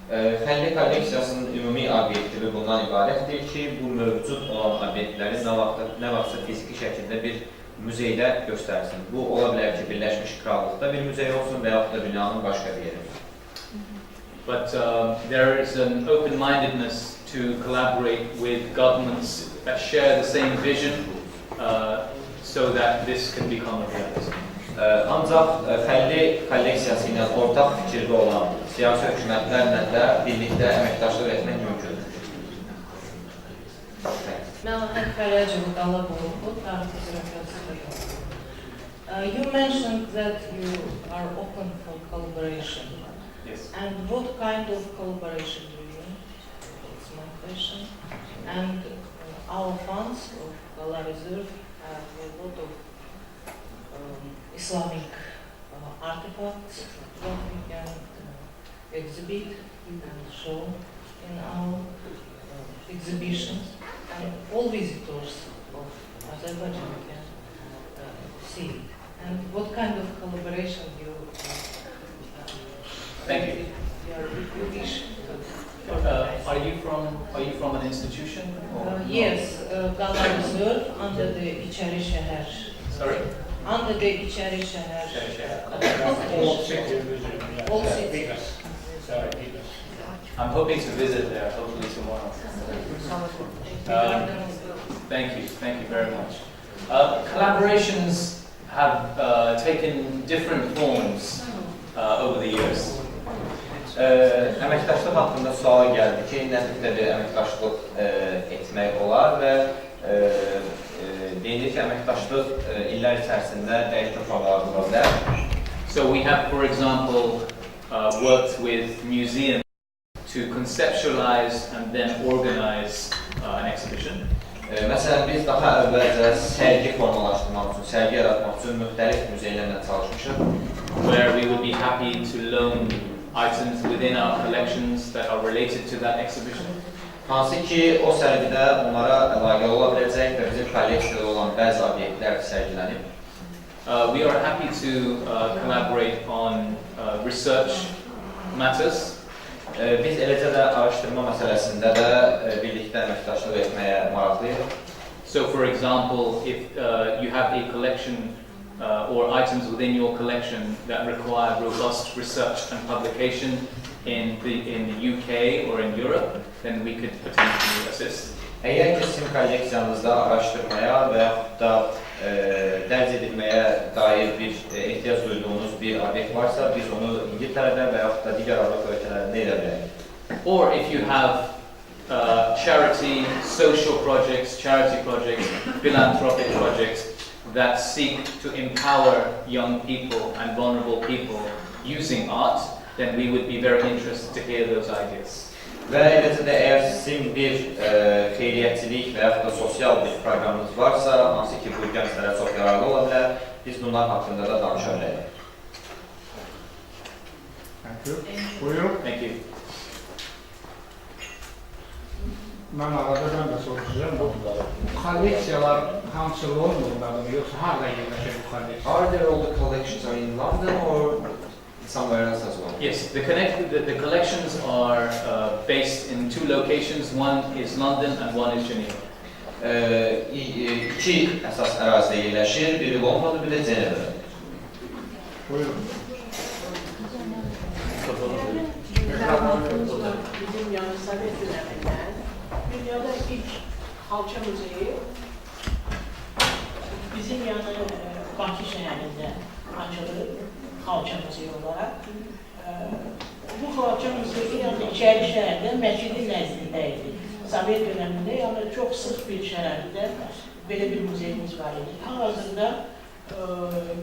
Xəlili kolleksiyasının ümumi obyektivi bundan ibarətdir ki, bu mövcud olan obyektləri nə vaxtsa fiziki şəkildə bir müzeydə göstərsin. Bu, ola bilər ki, Birləşmiş Krallıqda bir müzey olsun və yaxud da dünyanın başqa bir yeri. But there is an open-mindedness to collaborate with governments that share the same vision so that this can become a reality. Ancaq Xəlili kolleksiyası ilə ortaq fikirdə olan siyasi hökumətlərlə də birlikdə əməkdaşlıq etmək mümkündür. You mentioned that you are open for collaboration. Yes. And what kind of collaboration do you need? That's my question. And our funds of Khazar Reserve have a lot of Islamic artifacts that we can exhibit and show in our exhibitions, and all visitors of Azerbaijan can see it. And what kind of collaboration you Thank you. you wish? Are you from an institution? Or Yes, Khazar Reserve under the İçeri Şehir. Sorry? Under the İçeri Şehir. All city. All city. I'm hoping to visit there, hopefully tomorrow. Thank you very much. Collaborations have taken different forms over the years. Əməkdaşlıq haqqında sual gəldi ki, nə tipdə bir əməkdaşlıq etmək olar və deyilir ki, əməkdaşlıq illər içərisində dəyişmə formaları ola bilər. So we have, for example, worked with museums to conceptualize and then organize an exhibition. Məsələn, biz daha əvvəlcə sərgi formalaşdırmaq üçün, sərgi yaratmaq üçün müxtəlif muzeylərlə çalışmışıq. Where we would be happy to loan items within our collections that are related to that exhibition. Hansı ki, o sərgidə onlara əlaqəli ola biləcək və bizim kolleksiyada olan bəzi obyektlər sərgilənib. We are happy to collaborate on research matters. Biz eləcə də araşdırma məsələsində də birlikdə əməkdaşlıq etməyə maraqlıyıq. So, for example, if you have a collection or items within your collection that require robust research and publication in the UK or in Europe, then we could potentially assist. Əgər ki, sizin kolleksiyanızda araşdırmaya və yaxud da dərc edilməyə dair bir ehtiyac duyduğunuz bir obyekt varsa, biz onu İngiltərədə və yaxud da digər Avropa ölkələrində edə bilərik. Or if you have charity, social projects, charity projects, philanthropic projects that seek to empower young people and vulnerable people using art, then we would be very interested to hear those ideas. Və eləcə də əgər sizin bir xeyriyyətçilik və yaxud da sosial bir proqramınız varsa, hansı ki, bu gənclərə çox yararlı ola bilər, biz bunlar haqqında da danışa bilərik. Buyurun. Thank you. Mən arada da soruşacağım, bu kolleksiyalar hamısı Londondadır, yoxsa harada yerləşir bu kolleksiya? Are there all the collections are in London or somewhere else as well? Yes, the collections are based in two locations. One is London and one is Geneva. İki əsas ərazidə yerləşir, biri London'da, bir də Ceneva'da. Buyurun. Bizim yanı Sovet döneminden dünyada ilk halça müzeyi bizim yanı Bakı şehrinde açılır, halça müzeyi olarak. Bu halça müzeyi yani İçeri şehirde Meclisi nezdindeydi. Sovet döneminde yani çok sık bir şehirde böyle bir müzeyimiz var idi. Hal-hazırda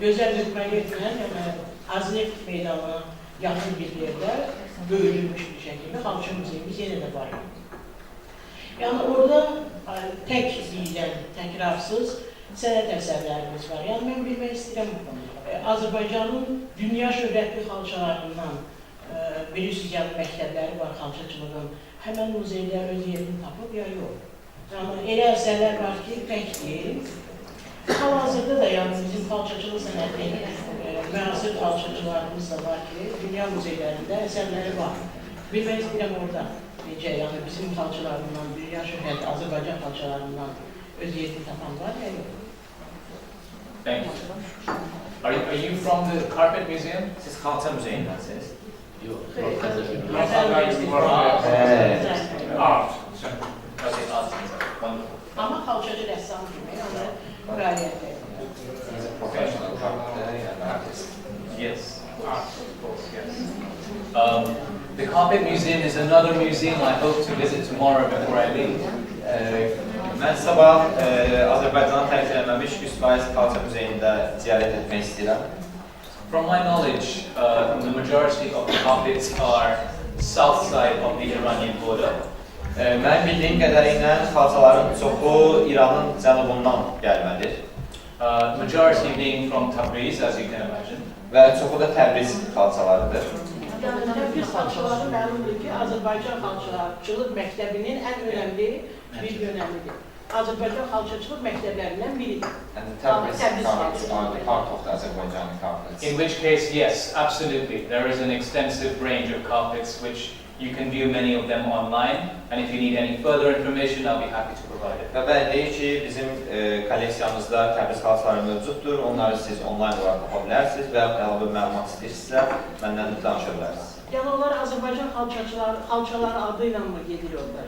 güzel bir proyektlə yani Azneft meydanına yakın bir yerde bölünmüş bir şekilde halça müzeyimiz yine de var. Yani orada tek diyeceğim, tekrarsız sənət əsərlərimiz var. Yani ben bilmək istəyirəm, Azərbaycanın dünya şöhrətli xalçalarından, bilirsiniz yani məktəbləri var xalçacılığın, həmən muzeylər öz yerini tapıb ya yox. Yani elə əsərlər var ki, pək deyil. Hal-hazırda da yani bizim xalçacılıq sənətinin müasir xalçacılarımız da var ki, dünya muzeylərində əsərləri var. Bilmək istəyirəm orada necə, yani bizim xalçalarından, dünya şöhrətli Azərbaycan xalçalarından öz yerini tapan var ya yox. Thank you. Are you from the Carpet Museum? Siz xalça müzeyindənsiniz? Yox. Art. Okay, art. Wonderful. Ama xalçacı rəssam kimi, yani fəaliyyət edir. He's a professional carpenter and artist. Yes, of course, yes. The Carpet Museum is another museum I hope to visit tomorrow before I leave. Mən sabah Azərbaycanı tərk edilməmiş 100% Culture Muzeyində ziyarət etmək istəyirəm. From my knowledge, the majority of the carpets are south side of the Iranian border. Mənim bildiyim qədərilə xalçaların çoxu İranın cənubundan gəlmədir. Majority being from Tabriz, as you can imagine. Və çoxu da Təbriz xalçalarıdır. Təbriz xalçaları məlumdur ki, Azərbaycan xalçaçılıq məktəbinin ən önəmli bir yönəmidir. Azərbaycan xalçaçılıq məktəblərindən biridir. Təbriz carpets are the part of the Azerbaijani carpets. In which case, yes, absolutely. There is an extensive range of carpets which you can view many of them online, and if you need any further information, I'll be happy to provide it. Və bəlli ki, bizim kolleksiyamızda Təbriz xalçaları mövcuddur. Onları siz onlayn olaraq tapa bilərsiniz və əlavə məlumat istəyirsinizsə, məndən danışa bilərsiniz. Yəni onlar Azərbaycan xalçaları adı ilə mı gediriyorlar?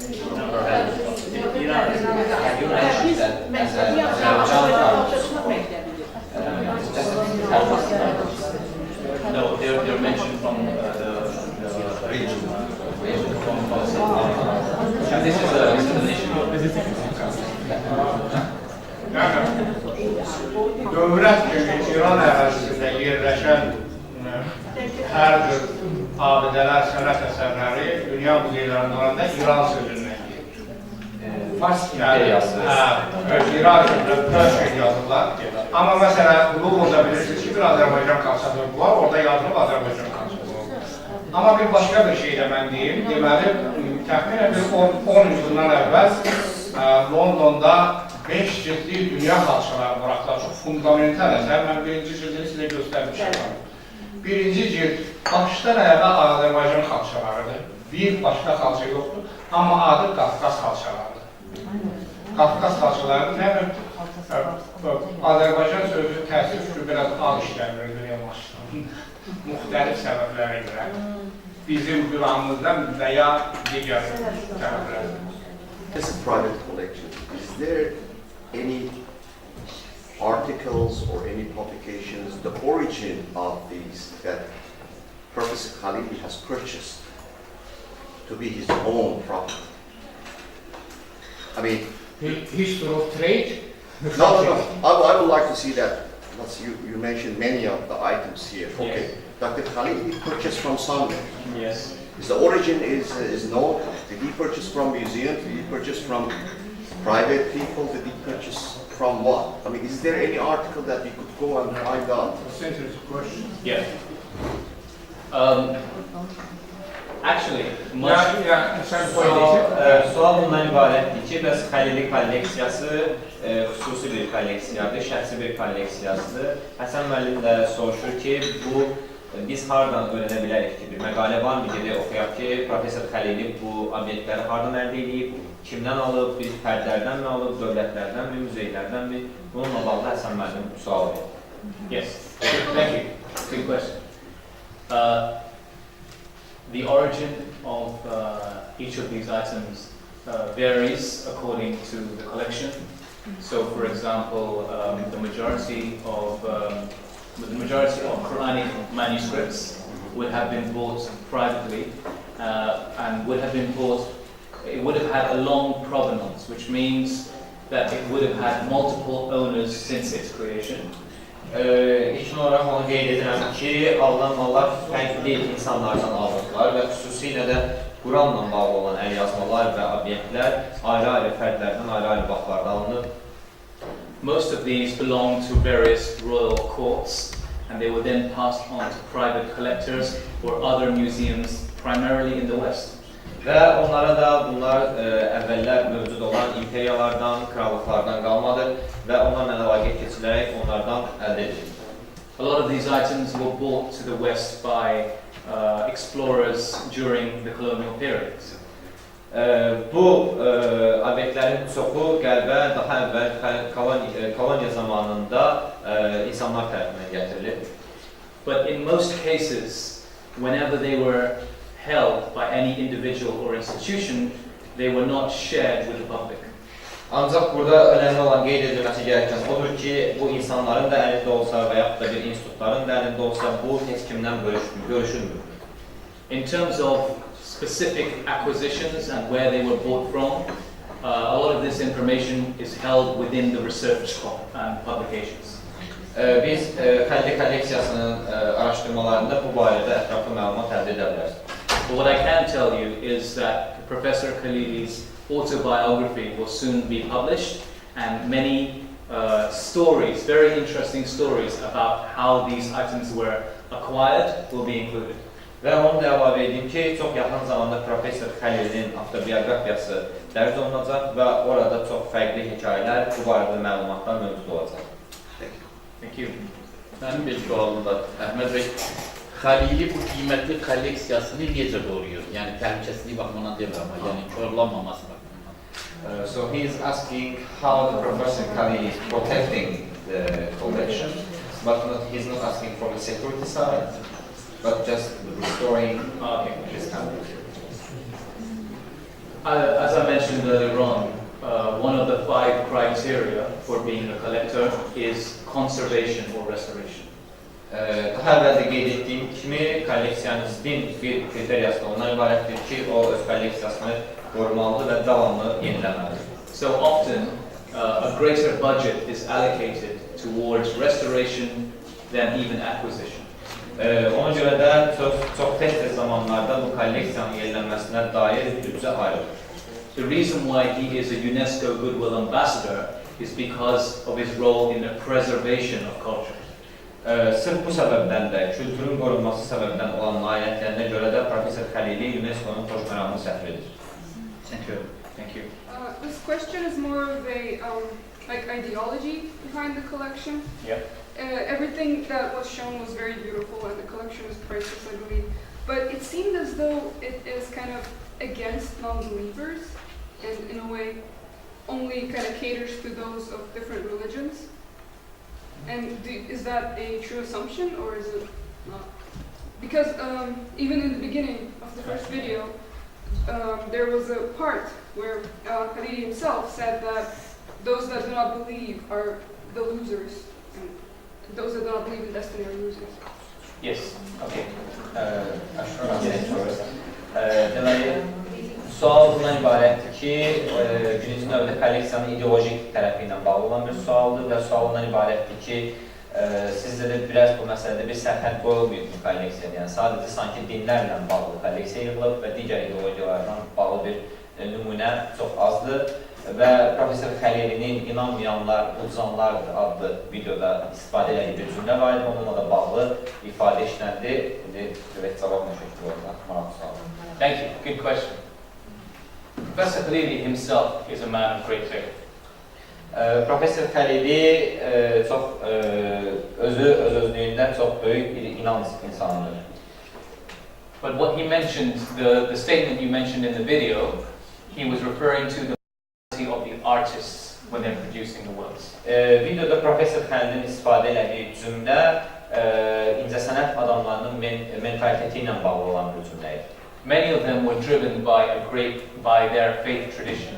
Təbriz məktəbi Azərbaycan xalçaçılıq məktəbidir. No, they're mentioned from the region. And this is an issue. Dövlət kimi İran ərazisində yerləşən hər cür abidələr, sənət əsərləri dünya muzeylərində İran sözündən gedir. Fars imperiyası. İran sözündə Persian yazırlar. Amma məsələn, Louvre'da bilirsiniz ki, bir Azərbaycan kalsası var, orada yazılıb Azərbaycan kalsası. Amma bir başqa bir şey də mən deyim, deməli, təxminən bir 10 yıldan əvvəl Londonda 5 ciltli dünya xalçaları buraxdılar, çox fundamental əsər, mən birinci cildini sizə göstərmişəm. Birinci cilt, başdan ayağa Azərbaycan xalçalarıdır, bir başqa xalça yoxdur, amma adı Qafqaz xalçalarıdır. Qafqaz xalçaları nə Azərbaycan sözü təsir üçün biraz ağ işləmir, müxtəlif səbəblərə görə. Bizim günahımızdan və ya digər səbəblərdən. As a private collection, is there any articles or any publications, the origin of these that Professor Khalili has purchased to be his own property? I mean, history of trade? No. I would like to see that. You mentioned many of the items here. Okay. Yes. Dr. Khalili purchased from somewhere. Yes. The origin is known. Did he purchase from museums? Did he purchase from private people? Did he purchase from what? I mean, is there any article that we could go and find out? Center's question. Yeah. Actually, sual bundan ibarətdir ki, bəs Xəlili kolleksiyası xüsusi bir kolleksiyadır, şəxsi bir kolleksiyasıdır. Həsən müəllim də soruşur ki, bu biz hardan öyrənə bilərik ki, bir məqalə var mı, gedək oxuyaq ki, Professor Xəlili bu obyektləri hardan əldə edib, kimdən alıb, bir fərdlərdənmi alıb, dövlətlərdənmi, müzeylərdənmi? Bununla bağlı Həsən müəllim sual verir. Yes, thank you. Good question. The origin of each of these items varies according to the collection. So, for example, the majority of Quranic manuscripts would have been bought privately and would have been bought. It would have had a long provenance, which means that it would have had multiple owners since its creation. İlkin olaraq onu qeyd edirəm ki, alınan mallar fərqli insanlardan alınırlar və xüsusilə də Quranla bağlı olan əlyazmalar və obyektlər ayrı-ayrı fərdlərdən ayrı-ayrı vaxtlarda alınır. Most of these belong to various royal courts, and they were then passed on to private collectors or other museums, primarily in the West. Və onlara da bunlar əvvəllər mövcud olan imperiyalardan, krallıqlardan qalmadı və onlarla əlaqə keçilərək onlardan əldə edilir. A lot of these items were brought to the West by explorers during the colonial periods. Bu obyektlərin çoxu qərbə daha əvvəl koloniya zamanında insanlar tərəfindən gətirilir. But in most cases, whenever they were held by any individual or institution, they were not shared with the public. Ancaq burada önəmli olan qeyd edilməsi gerəkən odur ki, bu insanların da əlində olsa və yaxud da bir institutların da əlində olsa, bu heç kimdən görüşülmür. In terms of specific acquisitions and where they were bought from, a lot of this information is held within the research and publications. Biz Xəlili kolleksiyasının araşdırmalarında bu barədə ətraflı məlumat əldə edə bilərsiniz. But what I can tell you is that Professor Khalili's autobiography will soon be published, and many stories, very interesting stories about how these items were acquired will be included. Və onu da əlavə edeyim ki, çox yaxın zamanda Professor Xəlilinin avtobiografiyası dərc olunacaq və orada çox fərqli hekayələr, bu barədə məlumatlar mövcud olacaq. Thank you. Mənim bir sualım var, Ahmed bəy. Xəlili bu qiymətli kolleksiyasını necə qoruyur? Yəni təhlükəsizlik baxımından demirəm, amma yəni korlanmaması baxımından. So he is asking how the Professor Khalili is protecting the collection, but he's not asking from the security side, but just restoring this kind of. As I mentioned earlier on, one of the 5 criteria for being a collector is conservation or restoration. Daha əvvəldə qeyd etdiyim kimi, kolleksiyanistin bir kriteriyası ondan ibarətdir ki, o öz kolleksiyasını qorumalıdır və davamlı yeniləməlidir. So often, a greater budget is allocated towards restoration than even acquisition. Ona görə də çox tez zamanlarda bu kolleksiyanın yenilənməsinə dair büdcə ayrılır. The reason why he is a UNESCO Goodwill Ambassador is because of his role in the preservation of culture. Sırf bu səbəbdən də, kültürün qorunması səbəbdən olan nailiyyətlərinə görə də Professor Xəlili UNESCO-nun xoşməramlı səfiridir. Thank you. Thank you. This question is more of a like ideology behind the collection. Yeah. Everything that was shown was very beautiful, and the collection is priceless, I believe. But it seemed as though it is kind of against non-believers, and in a way, only kind of caters to those of different religions. And is that a true assumption, or is it not? Because even in the beginning of the first video, there was a part where Khalili himself said that those that do not believe are the losers, and those that do not believe in destiny are losers. Yes. Okay. Deməli, sual bundan ibarətdir ki, birinci növdə kolleksiyanın ideolojik tərəfi ilə bağlı olan bir sualdır və sual bundan ibarətdir ki, sizdə də biraz bu məsələdə bir sərhəd qoyulmayıb bu kolleksiyada, yəni sadəcə sanki dinlərlə bağlı kolleksiya yığılıb və digər ideologiyalardan bağlı bir nümunə çox azdır və Professor Xəlilinin İnanmayanlar, Uduzanlardır adlı videoda istifadə elədiyi bir cümlə var idi, onunla da bağlı ifadə işləndi. İndi cavab nə şəkil olacaq, maraqlı sualdır. Thank you. Good question. Professor Khalili himself is a man of great faith. Professor Xəlili öz-özlüyündən çox böyük bir inanc insanıdır. But what he mentioned, the statement you mentioned in the video, he was referring to the of the artists when they're producing the works. Videoda Professor Xəlilinin istifadə elədiyi cümlə incəsənət adamlarının mentaliteti ilə bağlı olan bir cümlə idi. Many of them were driven by their faith tradition.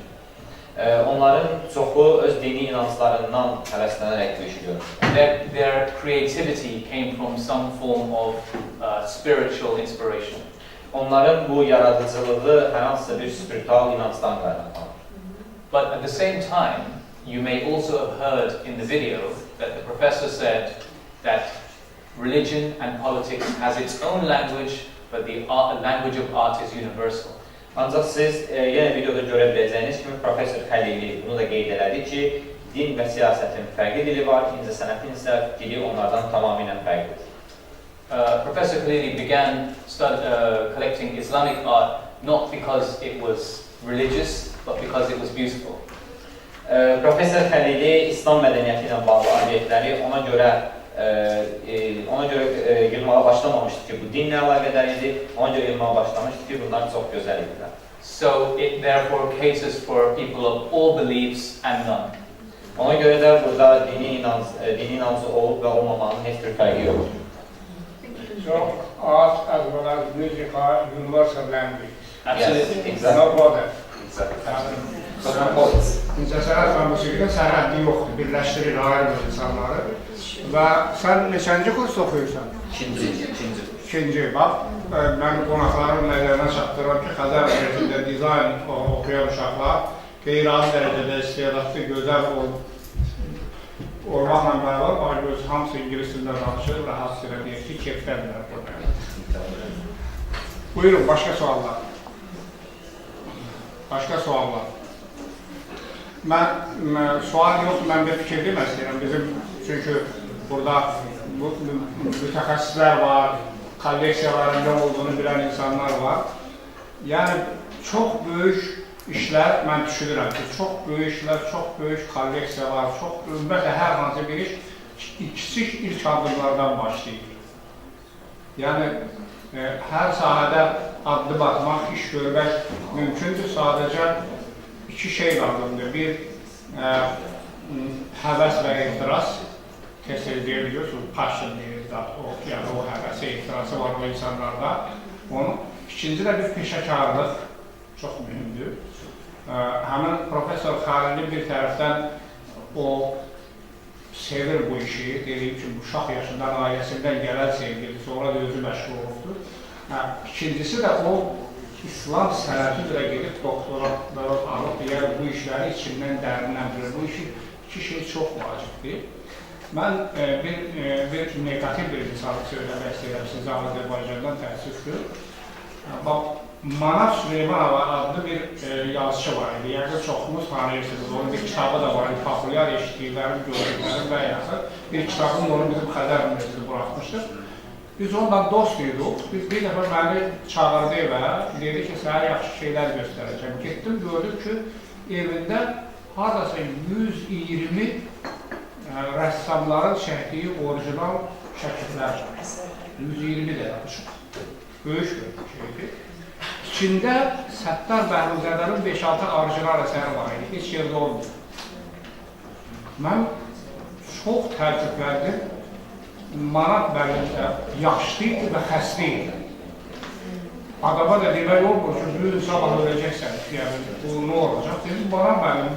Onların çoxu öz dini inanclarından həvəslənərək bu işi görür. Their creativity came from some form of spiritual inspiration. Onların bu yaradıcılığı hər hansısa bir spiritual inancdan qaynaqlanır. But at the same time, you may also have heard in the video that the professor said that religion and politics has its own language, but the language of art is universal. Ancaq siz yenə videoda görə biləcəyiniz kimi Professor Xəlili bunu da qeyd elədi ki, din və siyasətin fərqli dili var, incəsənətin isə dili onlardan tamamilə fərqlidir. Professor Khalili began collecting Islamic art not because it was religious, but because it was beautiful. Professor Xəlili İslam mədəniyyəti ilə bağlı obyektləri ona görə yığmağa başlamamışdı ki, bu dinlə əlaqədar idi, ona görə yığmağa başlamışdı ki, bunlar çox gözəl idilər. So it therefore caters for people of all beliefs and none. Ona görə də burada dini inancı olub və olmamanın heç bir fərqi yoxdur. So art as well as music are universal language. Absolutely. Exactly. No bother. İncəsənət və musiqinin sərhəddi yoxdur, birləşdirir, ayırmır insanları. Və sən neçənci kurs oxuyursan? İkinci. Bax, mən qonaqların nəzərinə çatdırıram ki, Xəzər Universitetində dizayn oxuyan uşaqlar qeyri-adi dərəcədə istedadlı, gözəl olmaqla bərabər, Bargöz hamısı ingilis dilində danışır, rahat sürə deyir ki, keyfdəndirlər burada. Buyurun, başqa suallar. Başqa suallar. Mən sual yox, mən bir fikir demək istəyirəm. Bizim, çünki burada mütəxəssislər var, kolleksiyaların nə olduğunu bilən insanlar var. Yəni, çox böyük işlər, mən düşünürəm ki, çox böyük işlər, çox böyük kolleksiyalar, çox ümumiyyətlə hər hansı bir iş kiçik ilk addımlardan başlayır. Yəni, hər sahədə addım atmaq, iş görmək mümkündür. Sadəcə iki şey lazımdır. Bir, həvəs və etiraz. Tez-tez deyirsiniz, passion deyirsiniz, yəni o həvəsi, ehtirası var o insanlarda. İkinci də bir peşəkarlıq çox mühümdür. Həmin profesor Xəlili bir tərəfdən o sevir bu işi, deyib ki, uşaq yaşından, ailəsindən gələn sevgidir, sonra da özü məşğul olubdur. İkincisi də o İslam sənəti üzrə gedib doktoratları alıb, yəni bu işləri içindən dərindən bilir. Bu iki şey çox vacibdir. Mən bir negativ bir misalı söyləmək istəyirəm sizə Azərbaycandan təəssüfdür. Manaf Süleymanova adlı bir yazıcı var idi. Yəni çoxumuz tanıyırsınız, onun bir kitabı da var, populyar eşitdiklərim, gördüklərim və yaxın. Bir kitabını onu bizim Xəzər Universiteti buraxmışdır. Biz ondan dost idik. Biz bir dəfə məni çağırdı evə, dedi ki, sənə yaxşı şeylər göstərəcəm. Getdim, gördüm ki, evində haradasa 120 rəssamların çəkdiyi orijinal şəkillər var. 120 də yapışıq. Böyük bir şeydir. İçində Səttar Məruzəçinin 5-6 orijinal əsəri var idi, heç yerdə olmuyor. Mən çox təəccübləndim. Manat müəllimdə yaşlıydı və xəstə idi. Adama da demək olmur ki, bir sabah öləcəksən, bu nə olacaq? Dedim, Manat müəllim,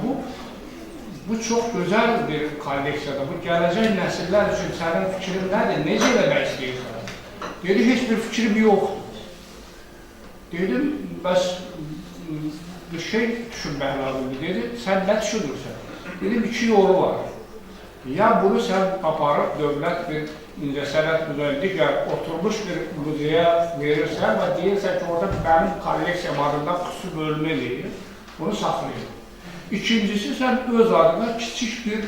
bu çox gözəl bir kolleksiyadır. Bu gələcək nəsillər üçün sənin fikrin nədir? Necə eləmək istəyirsən? Dedi, heç bir fikrim yoxdur. Dedim, bəs bir şey düşünmək lazımdır. Dedi, sən nə düşünürsən? Dedim, iki yolu var. Ya bunu sən aparıb dövlət bir incəsənət müzeyində, digər oturmuş bir muzeyə verirsən və deyirsən ki, orada mənim kolleksiyam adında xüsusi bölümü eləyir, bunu saxlayır. İkincisi, sən öz adına kiçik bir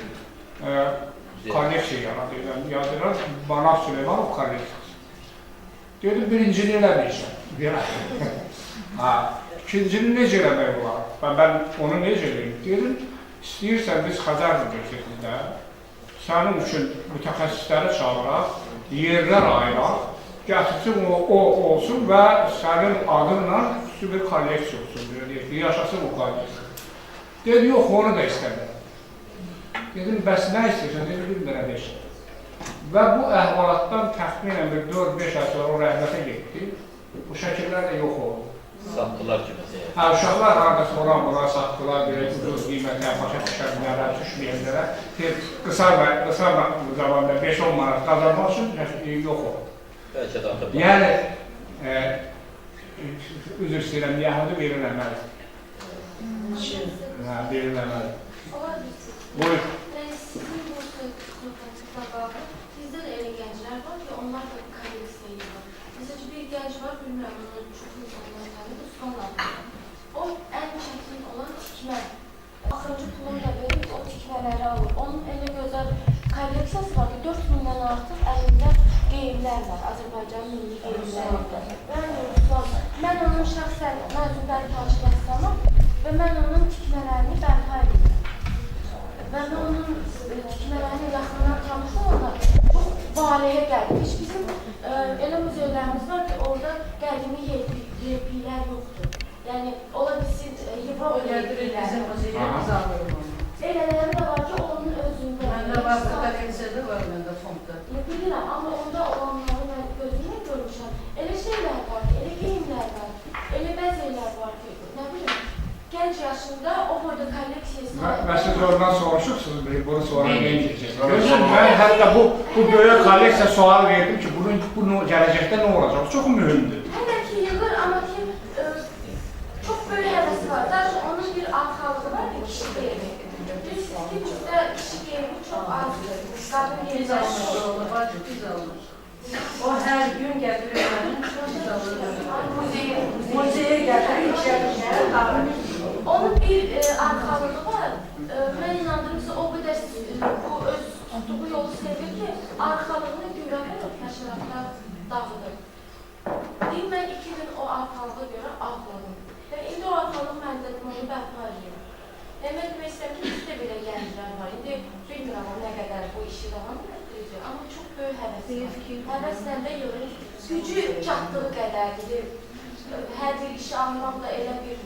kolleksiya yaradırsan. Yazılan Manaf Süleymanov kolleksiyası. Dedim, birincini eləməyəcəm. İkincini necə eləmək olar? Mən onu necə eləyim? Dedim, istəyirsən biz Xəzər Universitetində sənin üçün mütəxəssisləri çağıraq, yerlər ayıraq, gətirsin o olsun və sənin adınla xüsusi bir kolleksiya olsun, yaşasın o kolleksiya. Dedi, yox, onu da istəmirəm. Dedim, bəs nə istəyirsən? Dedim, bilmirəm heç. Və bu əhvalatdan təxminən bir 4-5 ay sonra o rəhmətə getdi. Bu şəkillər də yox oldu. Sattılar kimi. Uşaqlar haradasa oran-bura sattılar, ucuz qiymətə, başa düşənlərə, düşməyənlərə. Qısa zamanda 5-10 manat qazanmaq üçün yox oldu. Yəni, üzr istəyirəm, yəhudi veriləməli. Veriləməli. Buyur. Sizin bu söhbətinizə bağlı, bizdə də elə gənclər var ki, onlar da kolleksiya edir. Məsələn ki, bir gənc var, bilmirəm, onu çox insanlar tanıdır, sonra o ən çətin olan tikmə. Axırıncı pulunu da verib, o tikmələri alır. Onun elə gözəl kolleksiyası var ki, 4000-dən artıq əlində geyimlər var, Azərbaycanın milli geyimləri. Mən onun şəxsən məzunları takip etsəm və mən onun tikmələrini bərpa edirəm. Və mən onun tikmələrini yaxından tanış olanda çox valihə gəldim. Heç bizim elə muzeylərimiz var ki, orada qədimi yelpiklər yoxdur. Yəni, ola bilsin, Evropa yelpiklər. Elələri də var ki, onun özündə. Məndə var, kolleksiyada var, məndə fondda. Bilirəm, amma orada olanları mən gözümlə görmüşəm. Elə şeylər var ki, elə geyimlər var, elə bəzəklər var ki, nə bilim, gənc yaşında o burada kolleksiyasını... Və siz oradan soruşursunuz, bunu sonra deyəcəksiniz. Mən hətta bu böyük kolleksiya sual verdim ki, bunun gələcəkdə nə olacaq? Çox mühümdür. Hələ ki, yığır, amma ki, çox böyük həvəsi var. Sadəcə onun bir arxalığı var, qadın yerləşir. O hər gün gətirir mənim, muzeyə gətirir, işləmişlər, dağılır. Onun bir arxalığı var. Mən inandırım ki, o qədər bu öz tutduğu yolu sevir ki, arxalığını görərək həşəratlar dağıdır. Deyim, mən 2 gün o arxalığa görə ağladım. Və indi o arxalıq məndədim, onu bərpa edirəm. Demək istəyirəm ki, bizdə belə gənclər var. İndi bilmirəm o nə qədər bu işi davam etdirəcək, amma çox böyük həvəs var. Həvəslə də yığır. Gücü çatdığı qədərdir. Hər bir işi almaqla elə bir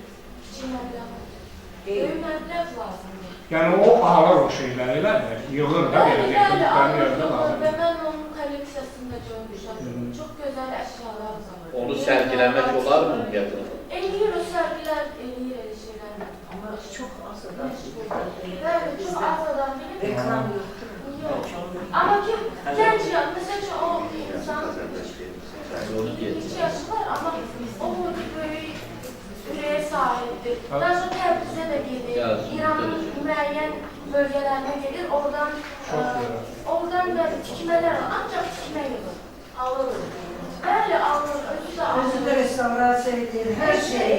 kiçik məbləğ var. Böyük məbləğ lazımdır. Yəni o alır o şeyləri, elədir, yığır da belə dediklərini yerdə lazım. Və mən onun kolleksiyasını da görmüşəm. Çox gözəl əşyalar var. Onu sərgiləmək olar mı? Eləyir, o sərgilər eləyir elə şeylər. Amma çox az adam. Bəli, çox az adam bilir. Reklam yoxdur. Yox. Amma ki, gənc ya, məsələn o insan 2 yaşı var, amma o böyük ürəyə sahibdir. Daha sonra Təbrizə də gedir, İranın müəyyən bölgələrinə gedir, oradan da tikmələr var, ancaq tikmə yılır, alır. Bəli, alır, özü də alır. Özü də restaurasiya edir, hər şey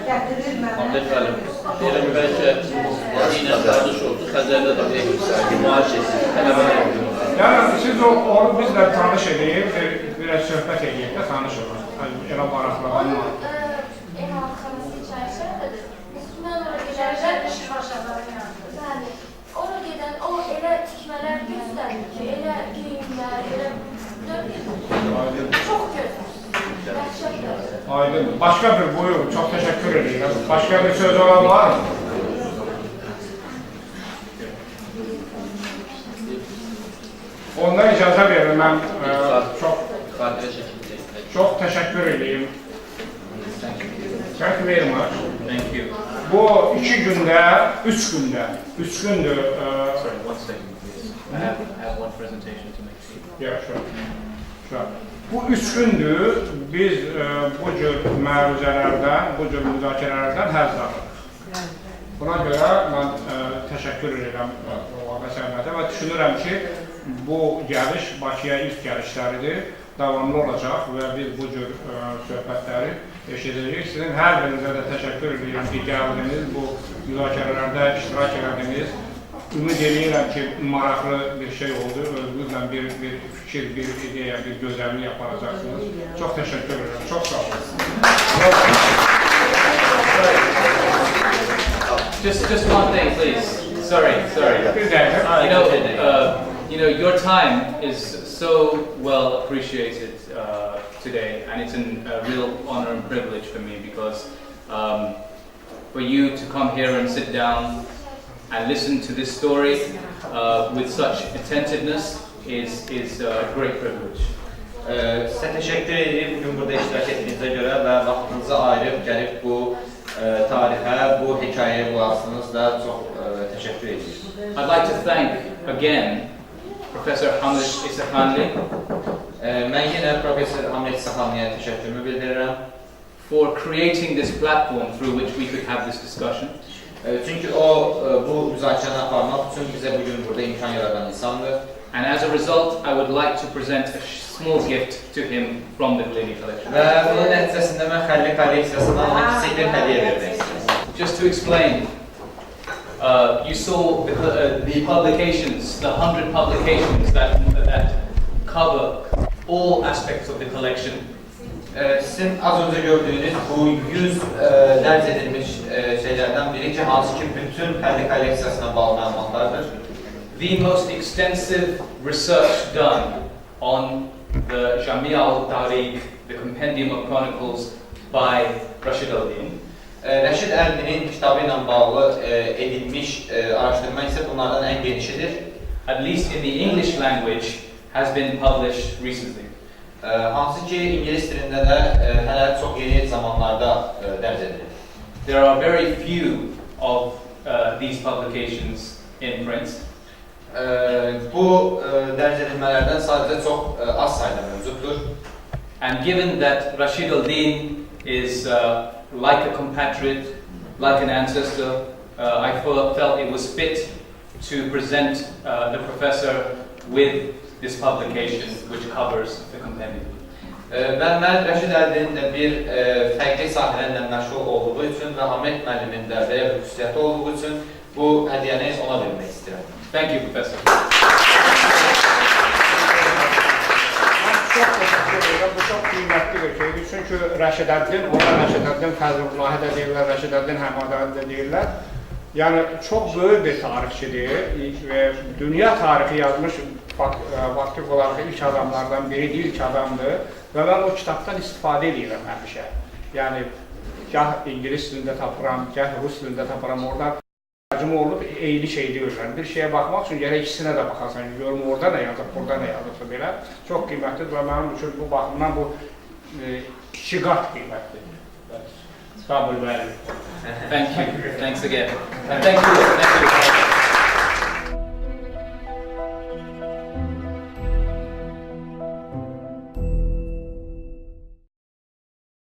gətirir mənə. Ahmed müəllim, deyirəm bəlkə ilə tanış oldu, Xəzərdə də bir nümayiş etsin, tələbələr oldu. Yəni, siz onu bizlə tanış edib, biraz söhbət edib də tanış olun. Elə maraqlı. Emalxanası içərisindədir. Mən ora gedərəm, bəli, ora gedən o elə tikmələr göstərir ki, elə geyimlər, elə çox gözəl. Aydın. Başqa bir buyurun, çox təşəkkür edirəm. Başqa bir söz olan var mı? Ondan icazə verin, mən çox təşəkkür edeyim. Thank you very much. Thank you. Bu 2 gündə, 3 gündür. Sorry, 1 second, please. I have one presentation to make. Yeah, sure. Bu 3 gündür biz bu cür məruzələrdən, bu cür müzakirələrdən həzz alırıq. Buna görə mən təşəkkür edirəm Waqas Sənətə və düşünürəm ki, bu gəliş Bakıya ilk gəlişləridir, davamlı olacaq və biz bu cür söhbətləri eşidəcəyik. Sizin hər birinizə də təşəkkür edirəm ki, gəldiniz, bu müzakirələrdə iştirak edədiniz. Ümid edirəm ki, maraqlı bir şey oldu, özünüzlə bir fikir, bir ideya, bir gözəllik aparacaqsınız. Çox təşəkkür edirəm, çox sağ olun. Just one thing, please. Sorry. You know, your time is so well appreciated today, and it's a real honor and privilege for me because for you to come here and sit down and listen to this story with such attentiveness is a great privilege. Sizə təşəkkür edirəm bugün burada iştirak etdiyinizə görə və vaxtınızı ayırıb gəlib bu tarixə, bu hekayəyə qulaqsınız da çox təşəkkür edirəm. I'd like to thank again Professor Ahmed Khəlili. Mən yenə Professor Ahmed Khəliliyə təşəkkürümü bildirirəm. For creating this platform through which we could have this discussion. Çünki o bu müzakirəni aparmaq üçün bizə bugün burada imkan yaradan insandır. And as a result, I would like to present a small gift to him from the Khəlili Collection. Və bunun nəticəsində mən Xəlili kolleksiyasından ona kiçik bir hədiyyə vermək istəyirəm. Just to explain, you saw the publications, the 100 publications that cover all aspects of the collection. Sizin az önce gördüğünüz bu 100 dərc edilmiş şeylerden biri ki, hansı ki bütün Xəlili kolleksiyasına bağlı məlumatlardır. The most extensive research done on the Jami' al-Tarikh, the Compendium of Chronicles by Rashid al-Din. Rəşid Əldinin kitabı ilə bağlı edilmiş araşdırma isə bunlardan ən genişidir. At least in the English language has been published recently. Hansı ki İngilis dilində də hələ çox yeni zamanlarda dərc edilir. There are very few of these publications in print. Bu dərc edilmələrdən sadəcə çox az sayda mövcuddur. And given that Rashid al-Din is like a compatriot, like an ancestor, I felt it was fit to present the professor with this publication which covers the compendium. Və mən Rəşid Əldinin də bir fərqli sahələrlə məşğul olduğu üçün və Ahmed müəllimin də belə bir xüsusiyyəti olduğu üçün bu hədiyyəni ona vermək istəyirəm. Thank you, Professor. Çok teşekkür ederim. Bu çok kıymetli bir şeydi. Çünkü Rəşid Əldin, ona Rəşid Əldin Fəzlullahi də deyirlər, Rəşid Əldin Həmadəli də deyirlər. Yani çok büyük bir tarihçidir ve dünya tarihi yazmış vakti olarak ilk adamlardan biri, ilk adamdır. Ve ben o kitaptan istifade ediyorum həmişə. Yani gah İngiliz dilində tapıram, gah Rus dilində tapıram. Orada tercüme olup eyni şey diyorlar. Bir şeye bakmak için gerek ikisine de bakarsan, görüm orada ne yazıp, burada ne yazıpsa belə. Çok kıymetlidir ve benim için bu bakımdan bu iki kat kıymetlidir. Thank you. Thanks again. And thank you.